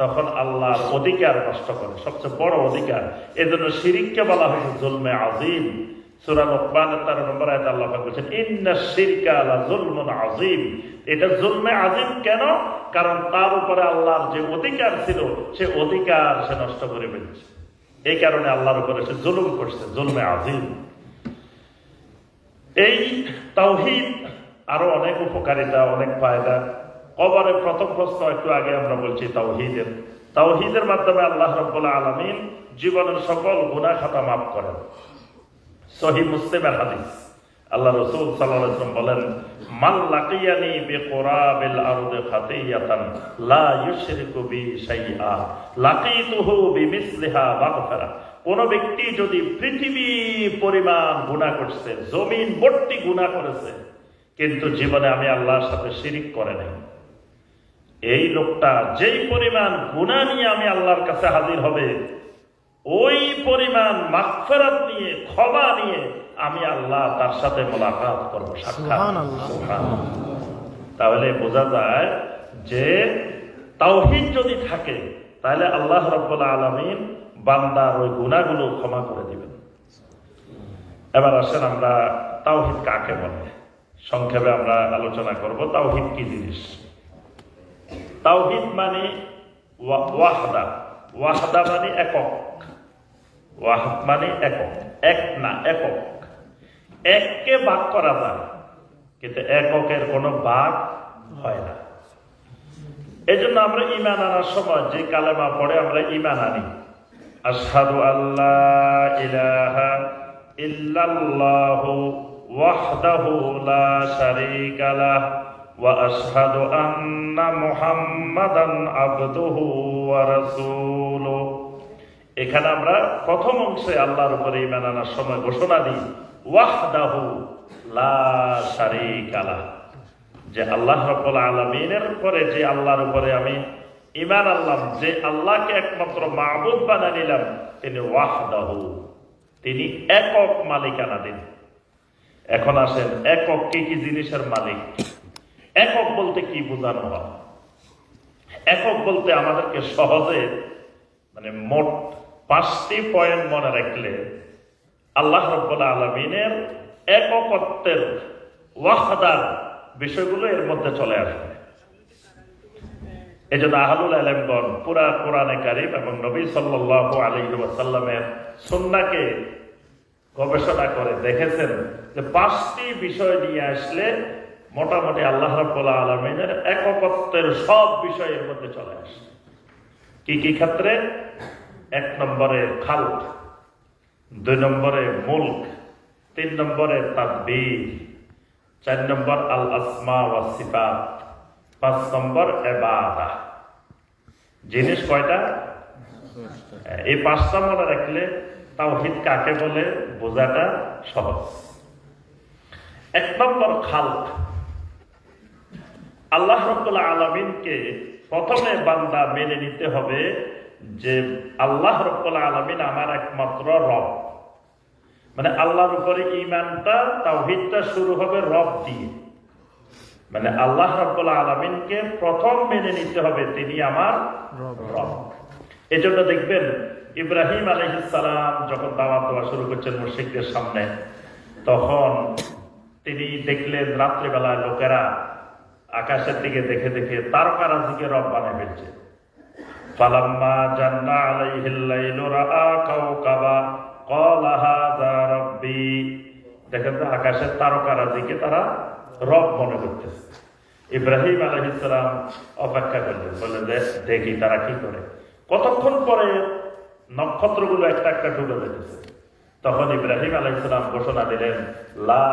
তখন আল্লাহর অধিকার নষ্ট করে, সবচেয়ে বড় অধিকার। এজন্য শিরিককে বলা হয়েছে জুলমে আযীম। সূরা লুকমানের 13 নম্বর আয়াতে আল্লাহ পাক বলেছেন, ইন্নাশ শিরকা লাযুলমুন আযীম। এটা জুলমে আযীম কেন? কারণ তার উপরে আল্লাহর যে অধিকার ছিল সে অধিকার সে নষ্ট করে ফেলেছে। এই কারণে আল্লাহর উপরে সে জুলুম করছে, জুলমে আযীম। এই তাওহীদ আরো অনেক উপকারিতা, অনেক ফায়দা। কবরের প্রথম প্রশ্ন একটু আগে আমরা বলছি তাওহীদের। তাওহীদের মাধ্যমে আল্লাহ রাব্বুল আলামিন জীবনের সকল গুনাহ খাতা মাফ করেন। সহিহ মুসলিমের হাদিস, আল্লাহ রাসূল সাল্লাল্লাহু আলাইহি ওয়াসাল্লাম বলেন, মান লাকিয়ানি বিকুরাবিল আরদি খাতিয়াতান লা ইউশরিকু বি শাইআ লাকিতুহু বিমিসলিহা মাগফিরা। কোন ব্যক্তি যদি পৃথিবী পরিমাণ গুনাহ করছে, জমিন ভর্তি গুনাহ করেছে, কিন্তু জীবনে আমি আল্লাহর সাথে শিরিক করে নাই, এই লোকটা যেই পরিমাণ গুনাহ নিয়ে আমি আল্লাহর কাছে হাজির হবে, ওই পরিমাণ মাগফিরাত নিয়ে, ক্ষমা নিয়ে আমি আল্লাহ তার সাথে মোলাকাত করব, সাক্ষাৎ। সুবহানাল্লাহ। তাহলে বোঝা যায় যে তাওহীদ যদি থাকে তাহলে আল্লাহ রাব্বুল আলামিন বান্দার ওই গুনাহগুলো ক্ষমা করে দিবেন। এবার আসেন আমরা তাওহীদ কাকে বলে সংক্ষেপে আমরা আলোচনা করব। তাওহীদ কি জিনিস? তাওহীদ মানে ওয়াহদা। ওয়াহদা মানে একক। ওয়াহদ মানে একক, এক না একক। এককে ভাগ করা যায় কিন্তু এককের কোনো ভাগ হয় না। এই জন্য আমরা ঈমান আনার সময় যে কালেমা পড়ে আমরা ঈমান আনি, আশহাদু আল্লা ইলাহা ইল্লাল্লাহু ওয়াহদাহু লা শারীকা লাহু ওয়া আশহাদু আন্না মুহাম্মাদান আবদুহু ওয়া রাসূলুহু। এখানে আমরা প্রথম অংশে আল্লাহর উপরে ঈমান আনার সময় ঘোষণা দিই ওয়াহদাহু লা শারীকা লাহু, যে আল্লাহ রাব্বুল আলামিনের উপরে, যে আল্লাহর উপরে আমি ঈমান আনলাম, যে আল্লাহকে একমাত্র মাবুদ বানিয়ে নিলাম, তিনি ওয়াহদাহু, তিনি একক মালিকানাধীন। এখন আসেন একক কি কি জিনিসের মালিক? একক বলতে কি বোঝানো হয়? একক বলতে আমাদেরকে সহজে মোট 5টি পয়েন্ট মনে রাখলে আল্লাহ রাব্বুল আলামিনের এককত্বের, ওয়াহদার বিষয়গুলো এর মধ্যে চলে আসবে। এই জন্য আহলুল ইলমগণ পুরা কোরআনে কারীম এবং নবী সাল্লাল্লাহু আলাইহি ওয়াসাল্লামের সুন্নাহকে গবেষণা করে দেখেছেন যে 5টি বিষয় নিয়ে আসলে মোটামুটি আল্লাহ রাব্বুল আলামিনের এককত্বের সব বিষয়ের মধ্যে চলে আসে। কি কি ক্ষেত্রে? 1 নম্বরে খালক, 2 নম্বরে মুলক, 3 নম্বরে তাকবীর, 4 নম্বর আল আসমা ওয়াস সিফাত, 5 নম্বর ইবাদা। জিনিস কয়টা? এই 5টা মনে রাখলে তাওহীদ কাকে বলে বোঝাটা সহজ। 1 নম্বর খালক। আল্লাহ রাব্বুল আলামিনকে প্রথমে বান্দা মেনে নিতে হবে যে আল্লাহ রাব্বুল আলামিন আমার একমাত্র রব। মানে আল্লাহর উপরে ঈমানটা, তাওহীদটা শুরু হবে রব দিয়ে। মানে আল্লাহ রাব্বুল আলামিনকে প্রথম মেনে নিতে হবে তিনি আমার রব। এজন্য দেখবেন ইব্রাহিম আলাইহিস সালাম যখন দাওয়াত দেওয়া শুরু করছেন মুশরিকদের সামনে, তখন তিনি দেখলেন রাত্রিবেলায় লোকেরা আকাশের দিকে দেখে দেখে তারকারাজিকে রব বানিয়ে ফেলছে। ফালাম্মা জান্না আলাইহিল লাইলু রাআ কাওকাবা ক্বালা হাযা রাব্বি। দেখেন তো আকাশের তারকারাজিকে তারা রব মনে করতেছে। ইব্রাহিম আলাইহিস সালাম অপেক্ষা করলেন, বললেন দেখি তারা কি করে। কতক্ষণ পরে নক্ষত্রগুলো একটা একটা ঢুকে যেতেছে। তখন ইব্রাহিম আলাইহিস সালাম ঘোষণা দিলেন, লা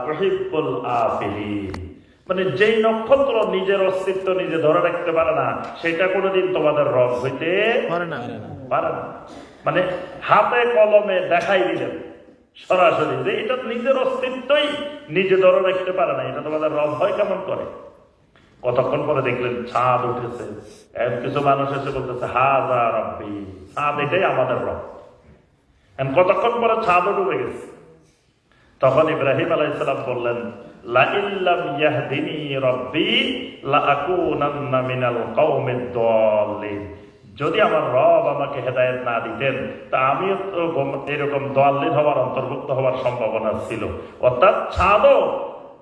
উহিব্বুল আফিলিন। মানে যেই নক্ষত্র নিজের অস্তিত্ব নিজে ধরে রাখতে পারে না, সেটা কোনোদিন তোমাদের রব হইতে পারে না। মানে হাতে কলমে দেখাই দিলেন সরাসরি যে এটা নিজের অস্তিত্বই নিজে ধরে রাখতে পারে না, এটা তোমাদের রব হয় কেমন করে। কতক্ষণ পরে দেখলেন চাঁদ উঠেছে। কিছু মানুষ এসে বলতেছে হাযা রাব্বি, চাঁদ এটাই আমাদের রব। কতক্ষণ পরে চাঁদও ডুবে গেছে। তখন ইব্রাহিম আলাইহিস সালাম বললেন, লা ইল্লাম ইয়াহদিনি রাব্বি লা আকুনান্না মিনাল কওমিদ দাল্লিন। যদি আমার রব আমাকে হেদায়েত না দিতেন তা আমিও তো এরকম দাল্লিন হওয়ার, অন্তর্ভুক্ত হওয়ার সম্ভাবনা ছিল। অর্থাৎ চাঁদও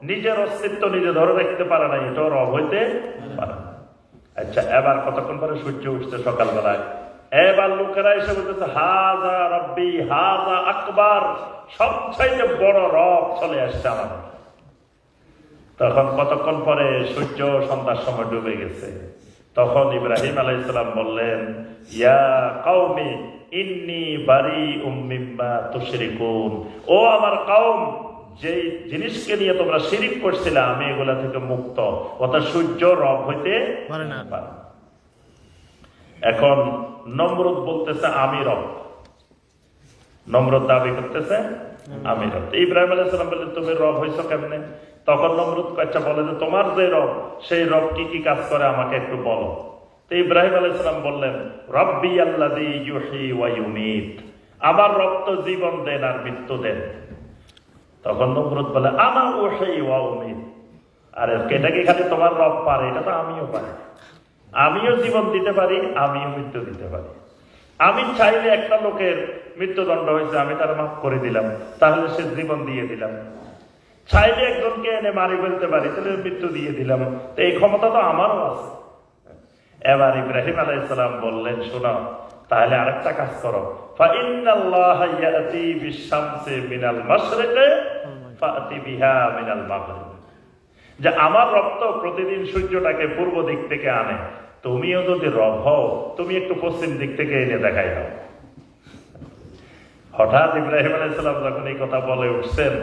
নিজের অস্তিত্ব নিজে ধরে রাখতে পারে না, এটাও রব হইতে পারে না। আচ্ছা, এবার কতক্ষণ পরে সূর্য উঠছে সকালবেলায়। এবার লোকেরা এসে বলতেছে হাযা রাব্বি হাযা আকবার, সবচাইতে বড় রব চলে আসছে আমাদের। তখন কতক্ষণ পরে সূর্য সন্ধ্যার সময় ডুবে গেছে। তখন ইব্রাহিম আলাইহিস সালাম বললেন, ইয়া কওমি ইন্নী বারিউম মিম্মা তুশরিকুন। ও আমার কওম, যে জিনিসকে নিয়ে তোমরা শিরিক করছিলে আমি এগুলা থেকে মুক্ত। অর্থাৎ সূর্য রব হইতে পারে না। এখন নমরুদ বলতেছে আমি রব, নমরুদ দাবি করতেছে আমি রব। ইব্রাহিম আলাইহিস সালাম বললেন তুমি রব হইছো কেমনে? তখন নমরুদ আচ্ছা বলে যে তোমার যে রব, সেই রব কি কি কাজ করে আমাকে একটু বলো। তো ইব্রাহিম আলাইহিস সালাম বললেন, রব্বি আল্লাযী ইউহয়ী ওয়া ইউমীত। আমার রব তো জীবন দেন আর মৃত্যু দেন। তখন নমরুদ বলে, আনা উহয়ী ওয়া উমীত। আরে এটা কি খালি তোমার রব পারে? এটা তো আমিও পারি। আমিও জীবন দিতে পারি, আমিও মৃত্যু দিতে পারি। আমি চাইলে একটা লোকের মৃত্যুদণ্ড হয়েছে, আমি তার মাফ করে দিলাম, তাহলে সে জীবন দিয়ে দিলাম। চাইলে একজনকে এনে মারি ফেলতে পারি, তাহলে মৃত্যু দিয়ে দিলাম। তো এই ক্ষমতা তো আমারও আছে। এবার ইব্রাহিম আলাইহিস সালাম বললেন, শোনো তাহলে আরেকটা কাজ করো, ফাইন্নাল্লাহা ইয়াতি বিশ-শামসি মিনাল মাশরিকি ফাতি বিহা মিনাল মাগরিব। যে আমার রব তো প্রতিদিন সূর্যটাকে পূর্ব দিক থেকে আনে, তুমিও যদি রব হও তুমি একটু পশ্চিম দিক থেকে এনে দেখাই দাও। হঠাৎ ইব্রাহিম আলাইহিস সালাম যখন এই কথা বলে উঠছেন,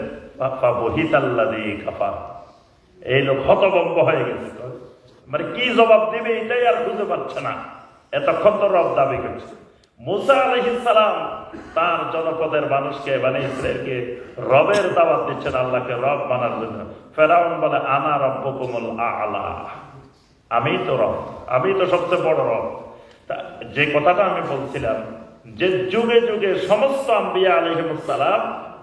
ফাবহিতাল্লাযী কাফার, এই লোক হতভম্ব হয়ে গেছে। মানে কি জবাব দিবে এটাই আর বুঝতে পারছে না। এতক্ষণ তো রব দাবি করছে। মুসা আলাইহিস সালাম তার জনপদের মানুষকে, মানে ইসরায়েলকে রবের দাওয়াত দিচ্ছেন, আল্লাহকে রব মানার জন্য। ফেরাউন বলে আনা রাব্বুকুমুল আ'লা, আমি তো রব, আমি তো সবচেয়ে বড় রব। যে কথাটা আমি বলছিলাম যে যুগে যুগে সমস্ত আম্বিয়া আলাইহিমুস সালাম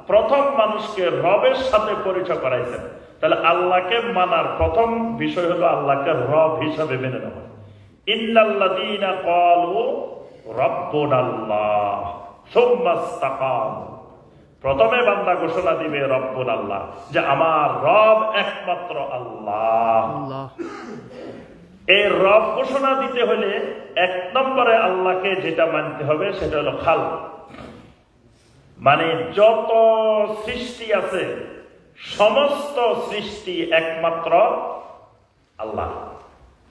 প্রথম মানুষকে রবের সাথে পরিচয় করাইছেন। তাহলে আল্লাহকে মানার প্রথম বিষয় হলো আল্লাহকে রব হিসাবে মেনে নেওয়া। ইন্নাল্লাযীনা ক্বালু রাব্বুনাল্লাহ সুম্মা ইসতাকামু, প্রথমে বান্দা ঘোষণা দিবে রব্বুনাল্লাহ, যে আমার রব একমাত্র আল্লাহ। এই রব ঘোষণা দিতে হলে 1 নম্বরে আল্লাহকে যেটা মানতে হবে সেটা হলো খালক। মানে যত সৃষ্টি আছে সমস্ত সৃষ্টি একমাত্র আল্লাহ,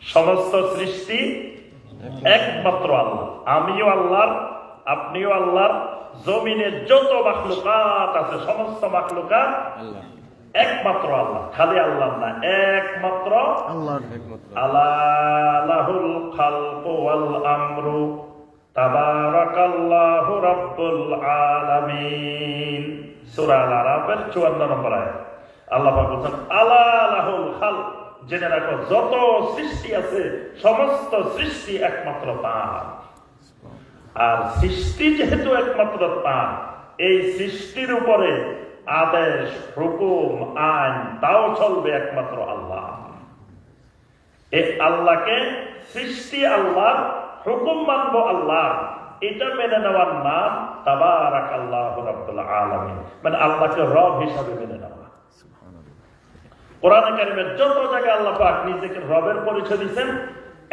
সমস্ত সৃষ্টি একমাত্র আল্লাহ। আমিও আল্লাহর আপনিও আল্লাহর, জমিনে যত মাখলুকাত আছে সমস্ত মাখলুকাত একমাত্র আল্লাহ, খালি আল্লাহ না, একমাত্র আল্লাহর। আলা লাহুল খালকু ওয়াল আমরু তাবারাকাল্লাহু রাব্বুল আলামিন। সূরা আল-আরাফের 54 নম্বর আয়াত। আল্লাহ পাক বলেন আলা লাহুল খালক, জেনে রাখো যত সৃষ্টি আছে সমস্ত সৃষ্টি একমাত্র তার। আর সৃষ্টি যেহেতু একমাত্র তার, এই সৃষ্টির উপরে আদেশ, হুকুম, আইন তাও চলবে একমাত্র আল্লাহ। এই আল্লাহকে, সৃষ্টি আল্লাহ, হুকুম মানবো আল্লাহ, এটা মেনে নেওয়ার নাম তাবারাকাল্লাহু রাব্বুল আলামিন, মানে আল্লাহকে রব হিসাবে মেনে নেওয়া। কোরআনে কারিমের যত জায়গায় আল্লাহ পাক নিজেকে রবের পরিচয় দিয়েছেন,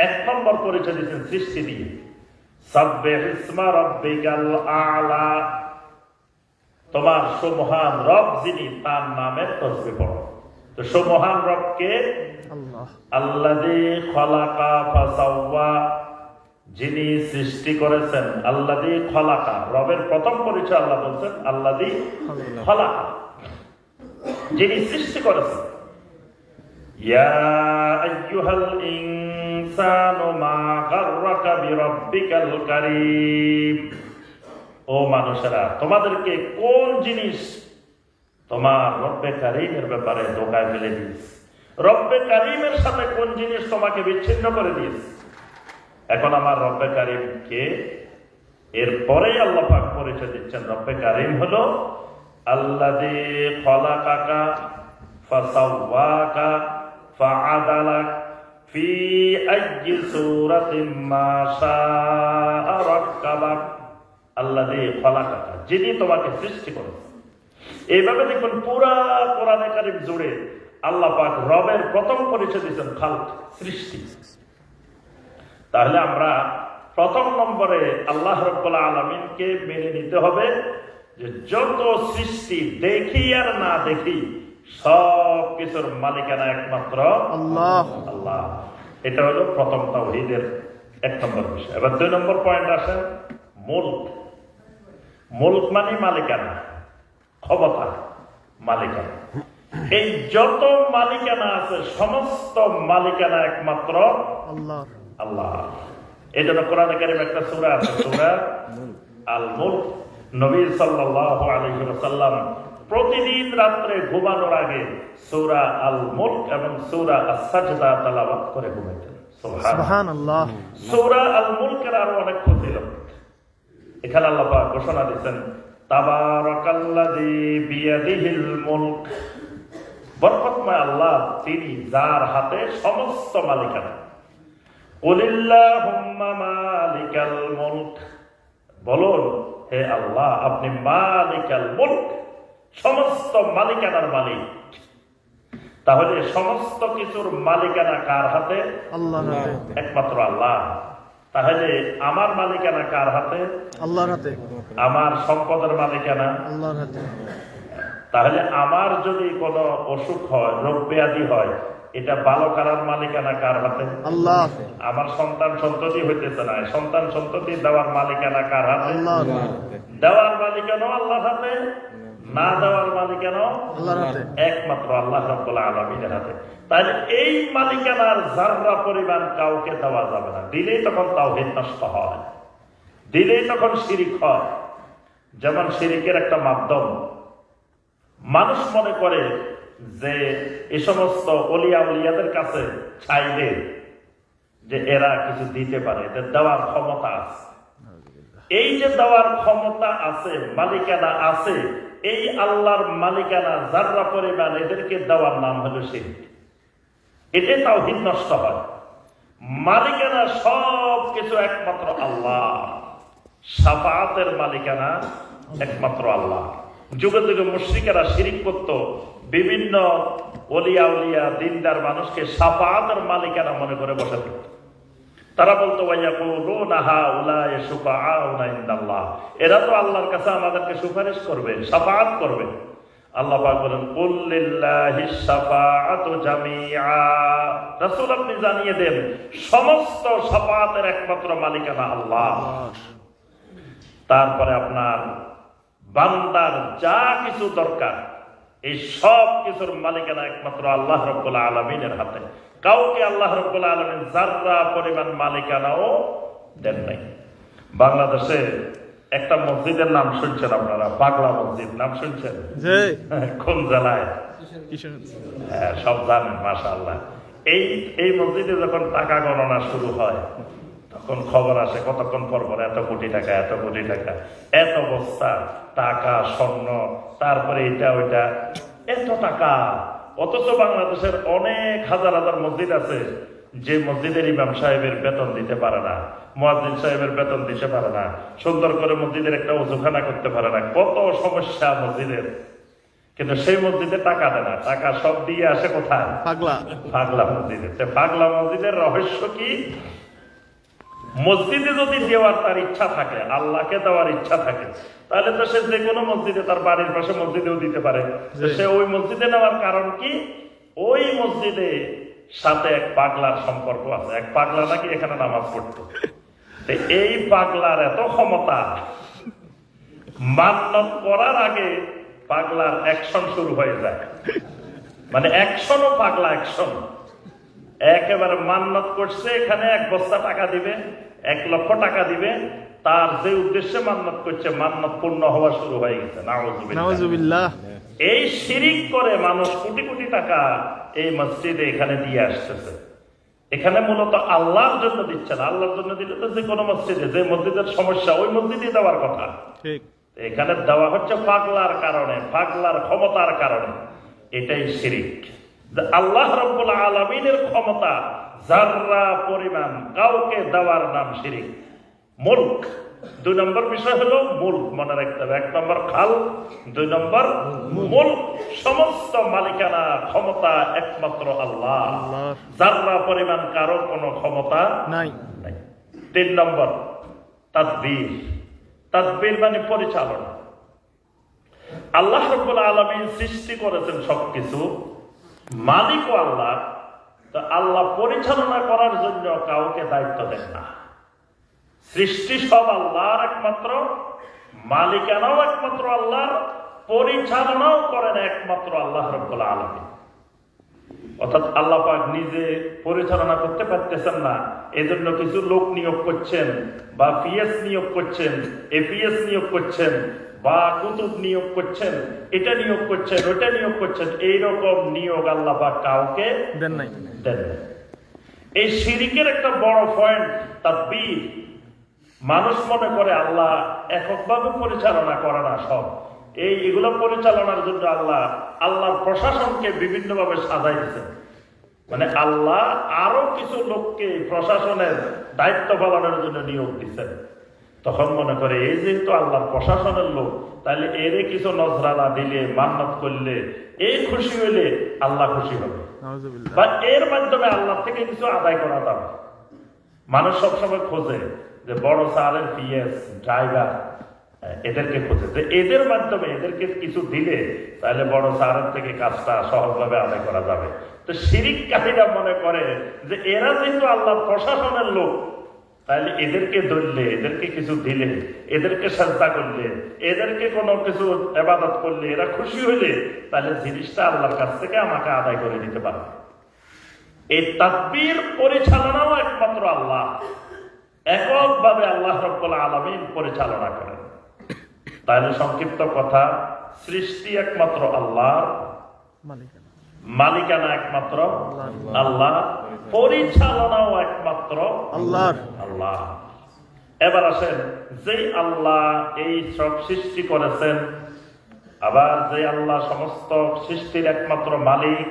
1 নম্বর পরিচয় দিয়েছেন সৃষ্টি দিয়ে। সাব্বিহ ইসমা রাব্বিকাল আ'লা, তোমার সুমহান রব যিনি, তার নামের তাসবিহ পড়ো। তো সুমহান রবকে আল্লাহ। আল্লাযী খালাকা ফাসাওয়া, যিনি সৃষ্টি করেছেন। আল্লাযী খালাকা, রবের প্রথম পরিচয় আল্লাহ বলছেন আল্লাযী খালাকা, যিনি সৃষ্টি করেছেন। ইয়া আইয়ুহাল ইনসানু মা গাররাকা বিরাব্বিকাল কারীম, ও মানুষেরা, তোমাদেরকে কোন জিনিস তোমার রব্বে কারীমের ব্যাপারে ধোঁকায় ফেলে দিয়েছে? রব্বে কারীমের সাথে কোন জিনিস তোমাকে বিচ্ছিন্ন করে দিয়েছে? এখন আমার রব্বে কারীম কে? এরপরে আল্লাহ পাক পরিচয় দিচ্ছেন রব্বে কারীম হলো আল্লাযী খালাকাকা ফাসাওয়াকা ফাআদালাক ফি আইয়ি সূরাতিন মা শাআ রাক্কাবাক। আল্লাযী খালাকাকা, যিনি তোমাকে সৃষ্টি করেছেন। এইভাবে দেখুন পুরা কোরআনে কারীম জুড়ে আল্লাহ পাক রবের প্রথম পরিচয় দিয়েছেন খালক, সৃষ্টি। তাহলে আমরা প্রথম নম্বরে আল্লাহ রাব্বুল আলামিনকে মেনে নিতে হবে যে যত সৃষ্টি দেখি আর না দেখি সব কিছুর মালিকানা একমাত্র আল্লাহ। আল্লাহ। এটা হলো প্রথম তাওহীদের 1 নম্বর বিষয়। এবার 2 নম্বর পয়েন্ট আসেন মুলক। মুলক মানে মালিকানা, ক্ষমতা, মালিকানা। এই যত মালিকানা আছে সমস্ত মালিকানা একমাত্র আল্লাহ। আল্লাহ। এই জন্য কোরআনে কারিমে একটা সূরা আছে, সূরা আল মুলক। নবী সাল্লাল্লাহু আলাইহি ওয়াসাল্লাম প্রতিদিন রাত্রে ঘুমানোর আগে সূরা আল মুলক এবং সূরা আস-সাজদা তেলাওয়াত করে ঘুমাইতেন। সুবহানাল্লাহ। সূরা আল মুলকের আরো অনেক ফজিলত। এখানে আল্লাহ পাক ঘোষণা দিয়েছেন তাবারাকাল্লাযী বিয়াদিহিল মুলক, বরকতময় আল্লাহ তিনি যার হাতে সমস্ত মালিকানা। কুলিল্লাহুম্মা মালিকাল মুলক, বলুন হে আল্লাহ আপনি মালিকাল মুলক, সমস্ত মালিকানার মালিক। তাহলে সমস্ত কিছুর মালিকানা কার হাতে? আল্লাহর হাতে। একমাত্র আল্লাহ। তাহলে আমার মালিকানা কার হাতে? আল্লাহর হাতে। আমার সম্পদের মালিকানা আল্লাহর হাতে। তাহলে আমার যদি কোনো অসুখ হয়, রোগ ব্যাধি হয়, এটা ভালো করার মালিকানা কার হাতে? আল্লাহ। আমার সন্তান সন্ততি হইতেছে না, সন্তান সন্ততি দেওয়ার মালিকানা কার হাতে? আল্লাহর। দেওয়ার মালিকানাও আল্লাহর হাতে, না দেওয়ার মালিকানাও আল্লাহর হাতে। একমাত্র আল্লাহ রাব্বুল আলামিনের হাতে। তাহলে এই মালিকানার যাররা পরিমাণ কাউকে দেওয়া যাবে না। দিলেই তখন তাওহীদ নষ্ট হয়, দিলেই তখন শিরিক হয়। যেমন শিরিকের একটা মাধ্যম, মানুষ মনে করে যে এই সমস্ত ওলিয়া উলিয়াদের কাছে চাইলে যে এরা কিছু দিতে পারে, এদের দেওয়ার ক্ষমতা আছে। এই যে দেওয়ার ক্ষমতা আছে, মালিকানা আছে, এই আল্লাহর মালিকানা যাররা পরিমাণ এদেরকে দেওয়ার নাম হলো শিরক। এটাই তাওহীদ নষ্ট হয়। মালিকানা সব কিছু একমাত্র আল্লাহ, শাফাআতের মালিকানা একমাত্র আল্লাহ। যুগে যুগে মুশরিকেরা শিরিক করত, বিভিন্ন ওলিয়া উলিয়া দিনদার মানুষকে শাফাআতের মালিকানা মনে করে বসে থাকত। তারা বলতো ওয়ায়াকুলুনা হাউলাই শুফাআউনা ইনদাল্লাহ, এরা তো আল্লাহর কাছে আমাদেরকে সুপারিশ করবে, শাফাআত করবে। আল্লাহ পাক বলেন কুল লিল্লাহিশ শাফাআতু জামিআ, রাসূল আপনি জানিয়ে দেন সমস্ত শাফাআতের একমাত্র মালিকানা আল্লাহ। তারপরে আপনার বান্দার যা কিছু দরকার, এই সব কিছুর মালিকানা একমাত্র আল্লাহ রাব্বুল আলামিনের হাতে। কাউকে আল্লাহ রাব্বুল আলামিন যাররা পরিমাণ মালিকানাও দেন নাই। বাংলাদেশে একটা মসজিদের নাম শুনছেন আপনারা, পাগলা মসজিদ, নাম শুনছেন? জি। কোন জেলায়? কিশোরগঞ্জ। হ্যাঁ, সব জানেন, মাশাআল্লাহ। এই মসজিদে যখন টাকা গণনা শুরু হয় তখন খবর আসে কতক্ষণ পর পর এত কোটি টাকা, এত কোটি টাকা, এত বস্তা টাকা, স্বর্ণ, তারপরে এটা ওইটা, এত টাকা। অথচ বাংলাদেশের অনেক হাজার হাজার মসজিদ আছে যে মসজিদের ইমাম সাহেবের বেতন দিতে পারে না, মুয়াজ্জিন সাহেবের বেতন দিতে পারে না, সুন্দর করে মসজিদের একটা ওযুখানা করতে পারে না, কত সমস্যা মসজিদের। কিন্তু সেই মসজিদে টাকা দেয় না, টাকা সব দিয়ে আসে কোথায়? পাগলা মসজিদে। পাগলা মসজিদের রহস্য কি? মসজিদে যদি দেওয়ার তার ইচ্ছা থাকে, আল্লাহকে দেওয়ার ইচ্ছা থাকে, তাহলে তো সে যে কোনো মসজিদে, তার বাড়ির পাশে মসজিদেও দিতে পারে। সে ওই মসজিদে নেওয়ার কারণ কি? ওই মসজিদে সাথে এক পাগলার সম্পর্ক আছে। এক পাগলা নাকি এখানে নামাজ পড়তো। এই পাগলার এত ক্ষমতা, মান্নত করার আগে পাগলার অ্যাকশন শুরু হয়ে যায়। মানে অ্যাকশনও পাগলা অ্যাকশন। একেবারে মান্নত করছে, এখানে 1 বস্তা টাকা দিবে, 1 লক্ষ টাকা দিবে, তার যে উদ্দেশ্যে মান্নত করছে মান্নত পূর্ণ হওয়া শুরু হয়ে গেছে। নাউযুবিল্লাহ। এই শিরিক করে মানুষ কোটি কোটি টাকা এই মসজিদে এখানে দিয়ে আসতেছে। এখানে মূলত আল্লাহর জন্য দিচ্ছে না। আল্লাহর জন্য দিলে তো যে কোনো মসজিদে, যে মসজিদের সমস্যা ওই মসজিদে দেওয়ার কথা। ঠিক। এখানে দেওয়া হচ্ছে পাগলার কারণে, পাগলার ক্ষমতার কারণে। এটাই শিরিক। আল্লাহ রাব্বুল আলামিনের ক্ষমতা যাররা পরিমাণ কাউকে দেওয়ার নাম শিরিক। মুলক, 2 নম্বর বিষয় হলো মুলক, মনে রাখতে হবে। 1 নম্বর খাল, 2 নম্বর মুলক। সমস্ত মালিকানা ক্ষমতা একমাত্র আল্লাহ, যাররা পরিমাণ কারো কোনো ক্ষমতা নাই। 3 নম্বর তাদবীর। তাদবীর মানে পরিচালনা। আল্লাহ রাব্বুল আলামিন সৃষ্টি করেছেন সবকিছু, মালিকও আল্লাহ। তো আল্লাহ পরিচালনা করার জন্য কাউকে দায়িত্ব দেন না। সৃষ্টি সব আল্লাহর একমাত্র, মালিকানাও একমাত্র আল্লাহর, পরিচালনাও করেন একমাত্র আল্লাহ রাব্বুল আলামিন। অর্থাৎ আল্লাহ পাক নিজে পরিচালনা করতে পারতেছেন না, এজন্য কিছু লোক নিয়োগ করছেন, বা পিএস নিয়োগ করছেন, এপিএস নিয়োগ করছেন, বা কুতুব নিয়োগ করছেন, এটা নিয়োগ করছেন, ওটা নিয়োগ করছেন। এইরকম নিয়োগ আল্লাহ পাক কাউকে দেন নাই। এই শিরিকের একটা বড় পয়েন্ট তাদবীর। মানুষ মনে করে আল্লাহ এককভাবে পরিচালনা করে না, সব এগুলো পরিচালনার জন্য আল্লাহর প্রশাসনকে বিভিন্নভাবে সাজাইছেন। মানে আল্লাহ আরো কিছু লোককে প্রশাসনের দায়িত্ব পালনের জন্য নিয়োগ দিচ্ছেন। তখন মনে করে এই যেহেতু আল্লাহর প্রশাসনের লোক, তাহলে এরে কিছু নজরানা দিলে, মান্নত করলে, এই খুশি হইলে আল্লাহ খুশি হবে, বা এর মাধ্যমে আল্লাহ থেকে কিছু আদায় করা যাবে। মানুষ সবসময় খোঁজে যে বড় স্যারের পিএস, ড্রাইভার, এদেরকে খোঁজে যে এদের মাধ্যমে এদেরকে কিছু দিলে তাহলে বড় স্যারের থেকে কাজটা সহজভাবে আদায় করা যাবে। তো শিরিককারীরা মনে করে যে এরা যেহেতু আল্লাহর প্রশাসনের লোক, তাহলে এদেরকে ধরলে, এদেরকে কিছু দিলে, এদেরকে সাজদা করলে, এদেরকে কোনো কিছু ইবাদত করলে, এরা খুশি হইলে তাহলে জিনিসটা আল্লাহর কাছ থেকে আমাকে আদায় করে দিতে পারবে। এই তাদবীর পরিচালনাও একমাত্র আল্লাহ, এককভাবে আল্লাহ রাব্বুল আলামিন পরিচালনা করেন। তাহলে সংক্ষিপ্ত কথা, সৃষ্টি একমাত্র আল্লাহর, মালিকানা একমাত্র আল্লাহ, পরিচালনাও একমাত্র আল্লাহ। এবার আসেন, যে আল্লাহ এই সব সৃষ্টি করেছেন, আবার যে আল্লাহ সমস্ত সৃষ্টির একমাত্র মালিক,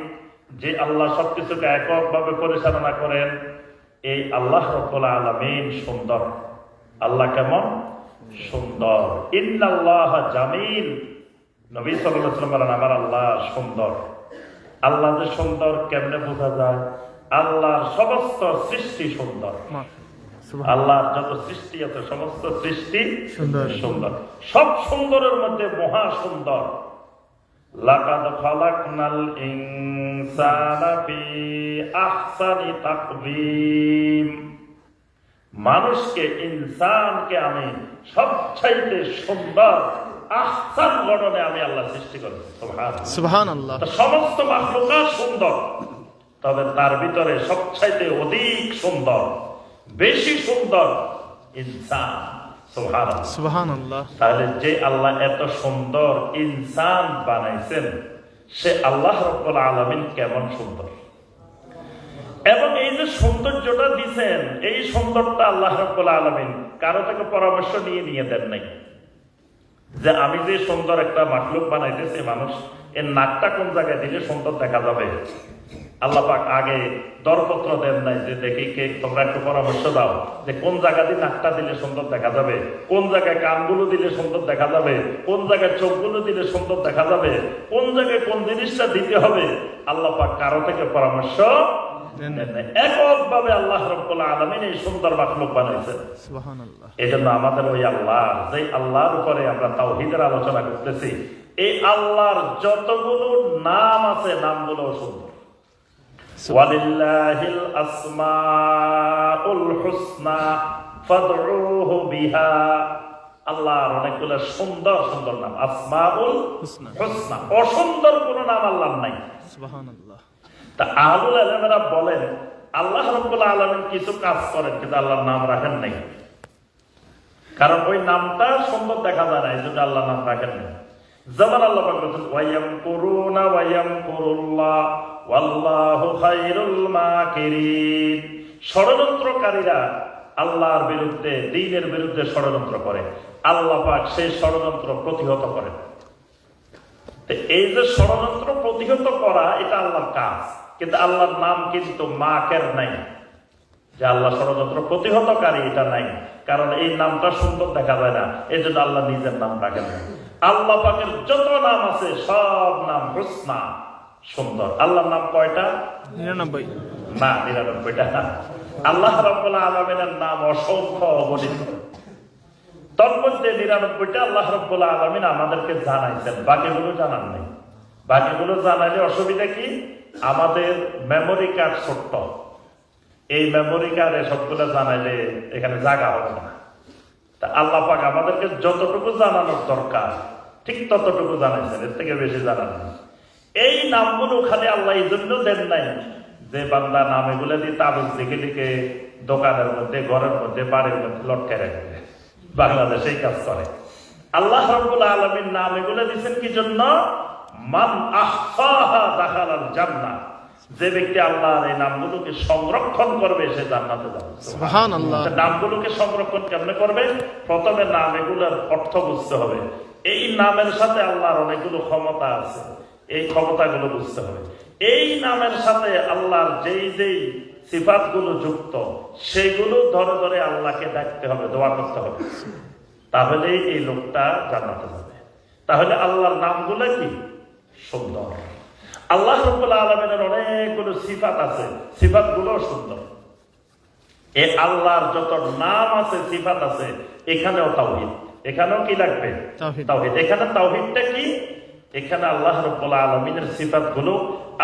যে আল্লাহ সবকিছুকে এককভাবে পরিচালনা করেন, এই আল্লাহ রাব্বুল আলামিন সুন্দর। আল্লাহ কেমন? সুন্দর। ইন্নাল্লাহ জামিল। নবী সাল্লাল্লাহু আলাইহি ওয়াসাল্লাম বলেন, আমার আল্লাহ সুন্দর। আল্লাহ যে সুন্দর কেমনে বোঝা যায়? আল্লাহর সমস্ত সৃষ্টি সুন্দর। আল্লাহর যত সৃষ্টি আছে সমস্ত সৃষ্টি সুন্দর। সব সুন্দরের মধ্যে মহা সুন্দর। লাকাদ খালাকনাল ইনসানা ফি আহসানি তাকবীম। মানুষকে, ইনসানকে আমি সবচাইতে সুন্দর আহসান গঠনে আমি আল্লাহ সৃষ্টি করেছি। সুবহানাল্লাহ। সমস্ত মাখলুকাত সুন্দর, তবে তার ভিতরে সবচাইতে অধিক সুন্দর, বেশি সুন্দর ইনসান। সুবহানাল্লাহ। সুবহানাল্লাহ। তাহলে যে আল্লাহ এত সুন্দর ইনসান বানাইছেন, সে আল্লাহ রাব্বুল আলামিন কেমন সুন্দর, এবং এই যে সৌন্দর্যটা দিচ্ছেন, এই সৌন্দর্যটা আল্লাহ রাব্বুল আলামিন কারো থেকে পরামর্শ নিয়ে দেন নাই যে আমি যে সুন্দর একটা মাখলুক বানাইতেছি মানুষ, এর নাকটা কোন জায়গায় দিলে সুন্দর দেখা যাবে। আল্লাহ পাক আগে দরপত্র দেন নাই যে দেখি কে তোমরা একটু পরামর্শ দাও যে কোন জায়গা দিয়ে নাকটা দিলে সুন্দর দেখা যাবে, কোন জায়গায় কানগুলো দিলে সুন্দর দেখা যাবে, কোন জায়গায় চোখগুলো দিলে সুন্দর দেখা যাবে, কোন জায়গায় কোন জিনিসটা দিতে হবে। আল্লাহ পাক কারো থেকে পরামর্শ এককভাবে আল্লাহ রাব্বুল আলামিন এই সুন্দর মাখলুক বানাইছেন। সুবহানাল্লাহ। এজন্য আমাদের ওই আল্লাহ, যে আল্লাহর উপরে আমরা তাওহীদের আলোচনা করতেছি, এই আল্লাহর যতগুলো নাম আছে নামগুলো সুন্দর। ওয়ালিল্লাহিল আসমাউল হুসনা ফাদউহু বিহা। আল্লাহর অনেকগুলো সুন্দর সুন্দর নাম, আসমাউল হুসনা। অসুন্দর কোন নাম আল্লাহর নাই। সুবহানাল্লাহ। তা আহলুল ইলমেরা বলেন আল্লাহ রাব্বুল আলামিন কিছু কাজ করেন কিন্তু আল্লাহর নাম রাখেন নাই, কারণ ওই নামটা সুন্দর দেখা যায় না, এই জন্য আল্লাহ নাম রাখেন নাই। যেমন আল্লাহ পাক বলেছেন ওয়ায়ামকুরুনা ওয়ায়ামকুরুল্লাহ ওয়াল্লাহু খায়রুল মাকিরিন। ষড়যন্ত্রকারীরা আল্লাহর বিরুদ্ধে, দ্বীনের বিরুদ্ধে ষড়যন্ত্র করে, আল্লাহ পাক সেই ষড়যন্ত্র প্রতিহত করেন। এই যে ষড়যন্ত্র প্রতিহত করা, এটা আল্লাহর কাজ, কিন্তু আল্লাহর নাম কিন্তু মাকের নাই, যে আল্লাহ ষড়যন্ত্র প্রতিহতকারী, এটা নাই, কারণ এই নামটা সুন্দর দেখা যায় না, এই জন্য আল্লাহ নিজের নাম রাখেন না। আল্লাহ পাকের যত নাম আছে সব নাম হুসনা, সুন্দর। আল্লাহর নাম কয়টা? 99 না, 99টা না। আল্লাহ রাব্বুল আলামিনের নাম অসংখ্য, অগণিত। তন্মধ্যে 99টা আল্লাহ রাব্বুল আলামিন আমাদেরকে জানাইছেন, বাকিগুলো জানান নাই। বাকিগুলো জানাইলে অসুবিধা কি? আমাদের মেমোরি কার্ড ছোট্ট, এই মেমোরি কার্ডে সবগুলো জানাইলে এখানে জায়গা হবে না। তা আল্লাহ পাক আমাদেরকে যতটুকু জানানোর দরকার ঠিক ততটুকু জানাইছেন, এর থেকে বেশি জানান নাই। এই নামগুলো খালি আল্লাহ এই জন্য দেন নাই যে বান্দা নাম এগুলো দিয়ে তাবিজ লিখে লিখে দোকানের মধ্যে, ঘরের মধ্যে, বাড়ির মধ্যে লটকে রাখবে। বাংলাদেশে এই কাজ করে। আল্লাহ রাব্বুল আলামিন নাম এগুলো দিচ্ছেন কি জন্য? মান আহসাহা দাখালাল জান্নাহ। যে ব্যক্তি আল্লাহর এই নামগুলোকে সংরক্ষণ করবে সে জান্নাতে যাবে। সুবহানাল্লাহ। নামগুলোকে সংরক্ষণ কেমনে করবে? প্রথমে নাম এগুলোর অর্থ বুঝতে হবে। এই নামের সাথে আল্লাহর অনেকগুলো ক্ষমতা আছে, এই ক্ষমতাগুলো বুঝতে হবে। এই নামের সাথে আল্লাহর যেই যেই সিফাতগুলো যুক্ত, সেগুলো ধরে ধরে আল্লাহকে ডাকতে হবে, দোয়া করতে হবে, তাহলে এই লোকটা জান্নাতে যাবে। তাহলে আল্লাহর নামগুলো কি সুন্দর। আল্লাহ রাব্বুল আলামিনের অনেকগুলো সিফাত আছে, সিফাতগুলো সুন্দর। এই আল্লাহর যত নাম আছে, সিফাত আছে, এখানেও তাওহীদ। এখানেও কি লাগবে? তাওহীদ। এখানে তাওহীদটা কি? এখানে আল্লাহ রাব্বুল আলামিনের সিফাতগুলো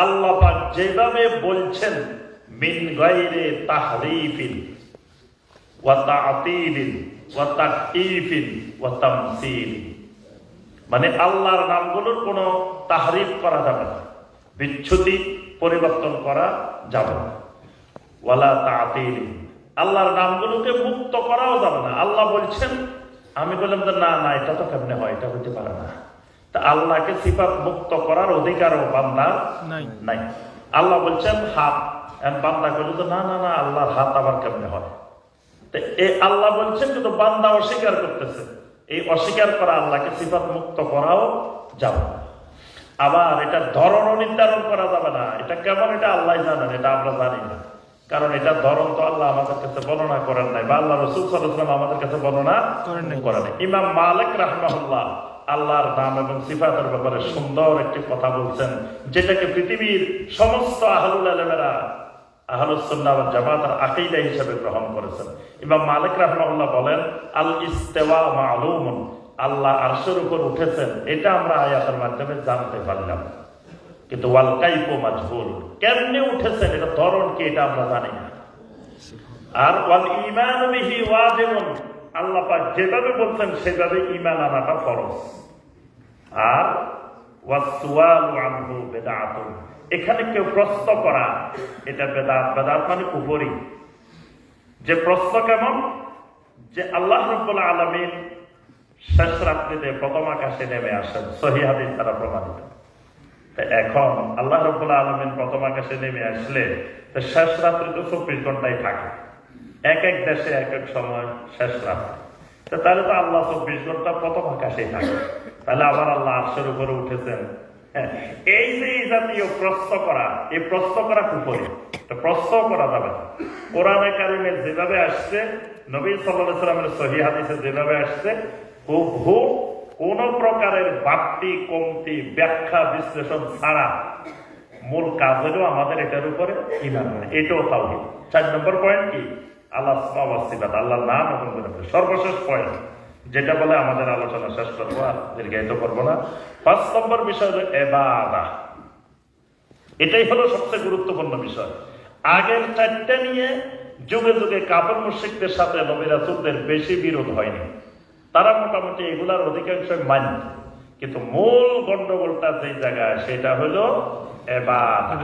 আল্লাহ পাক যেভাবে বলছেন, মিন গায়রি তাহরিফিন ওয়া তা'তিলিন ওয়া তাকঈফিন ওয়া তামসীল। মানে আল্লাহর নামগুলোর কোনো তাহরিফ করা যাবে না, বিচ্যুতি পরিবর্তন করা যাবে না। ওয়ালা তা'তিলিন, আল্লাহর নামগুলোকে মুক্ত করাও যাবে না। আল্লাহ বলছেন, আমি বললাম যে না না, এটা তো কেমনে হয়, এটা হইতে পারে না। তা আল্লাহকে সিফাত মুক্ত করার অধিকারও বান্দার নাই। আল্লাহ বলছেন হাত, বান্দা বলে তো না না না, আল্লাহর হাত আবার কেমনে হয়? এই আল্লাহ বলছেন, কিন্তু বান্দা অস্বীকার করতেছে। এই অস্বীকার করা আল্লাহকে সিফাত মুক্ত করাও যাবে না। আবার এটা ধরনও নির্ধারণ করা যাবে না, এটা কেমন এটা আল্লাহ জানেন, এটা আমরা জানি না। কারণ এটা ধরন তো আল্লাহ আমাদের কাছে বর্ণনা করেন নাই, বা আল্লাহ রাসূল সাল্লাল্লাহু আলাইহি ওয়াসাল্লাম আমাদের কাছে বর্ণনা করেন নাই। ইমাম মালিক রাহিমাহুল্লাহ আল্লাহর নাম এবং সিফাতের ব্যাপারে সুন্দর একটি কথা বলছেন, যেটাকে পৃথিবীর সমস্ত আহলুল ইলমেরা, আহলুস সুন্নাহ ওয়াল জামাতের আকীদা হিসেবে গ্রহণ করেছেন। ইমাম মালিক রাহিমাহুল্লাহ বলেন, আল ইস্তিওয়া মা'লুমুন, আল্লাহ আরশের উপর উঠেছেন, এটা আমরা আয়াতের মাধ্যমে জানতে পারলাম, কিন্তু ওয়াল কাইফু মাজহুল, কেমনে উঠেছেন, এটা ধরন কি, এটা আমরা জানি না। আর ওয়াল ঈমানু বিহি ওয়াজিবুন, আল্লাহ পাক যেভাবে বলছেন সেভাবে ঈমান আনাটা ফরজ। আর ওয়াসওয়ালু আনহু বিদআতুন, এখানে কেউ প্রশ্ন করা এটা বেদাত। বেদাত মানে কুফরি। যে প্রশ্ন কেমন, যে আল্লাহ রাব্বুল আলামিন শেষ রাত্রিতে প্রথম আকাশে নেমে আসেন, সহিহ হাদিস দ্বারা প্রমাণিত। এখন আল্লাহ রাব্বুল আলামিন প্রথম আকাশে নেমে আসলে শেষ রাত্রি তো 24 ঘন্টায় থাকে, এক এক দেশে এক এক সময় শেষ রাত্রি। তাহলে তো আল্লাহ 24 ঘন্টা প্রথম আকাশে থাকে, তাহলে আবার আল্লাহ আরশের উপরে উঠেছেন। এই যে এই জাতীয় প্রশ্ন করা, এই প্রশ্ন করা কুফরি, প্রশ্ন করা যাবে না। কোরআনে কারিমে যেভাবে আসছে, নবী সাল্লাল্লাহু আলাইহি ওয়াসাল্লামের সহিহ হাদিসে যেভাবে আসছে, হুবহু কোন প্রকারের বাড়তি কমতি ব্যাখ্যা বিশ্লেষণ ছাড়া মূল কাজ হলো আমাদের এটার উপরে ঈমান আনা। এটাও তাওহীদ। 4 নম্বর পয়েন্ট কি, আল্লাহ আসমা ওয়া সিফাত, আল্লাহর নাম এবং গুণ। সর্বশেষ পয়েন্ট যেটা বলে আমাদের আলোচনা শেষ করবো, আর দীর্ঘায়িত করবো না। 5 নম্বর বিষয় হলো ইবাদত। এটাই হলো সবচেয়ে গুরুত্বপূর্ণ বিষয়। আগের 4টা নিয়ে যুগে যুগে কাফের মুশরিকদের সাথে নবী রাসূলদের বেশি বিরোধ হয়নি, তারা মোটামুটি এগুলার অধিকাংশ মানত। কিন্তু মূল গন্ডগোলটা যে জায়গায়, সেটা হলো ইবাদত।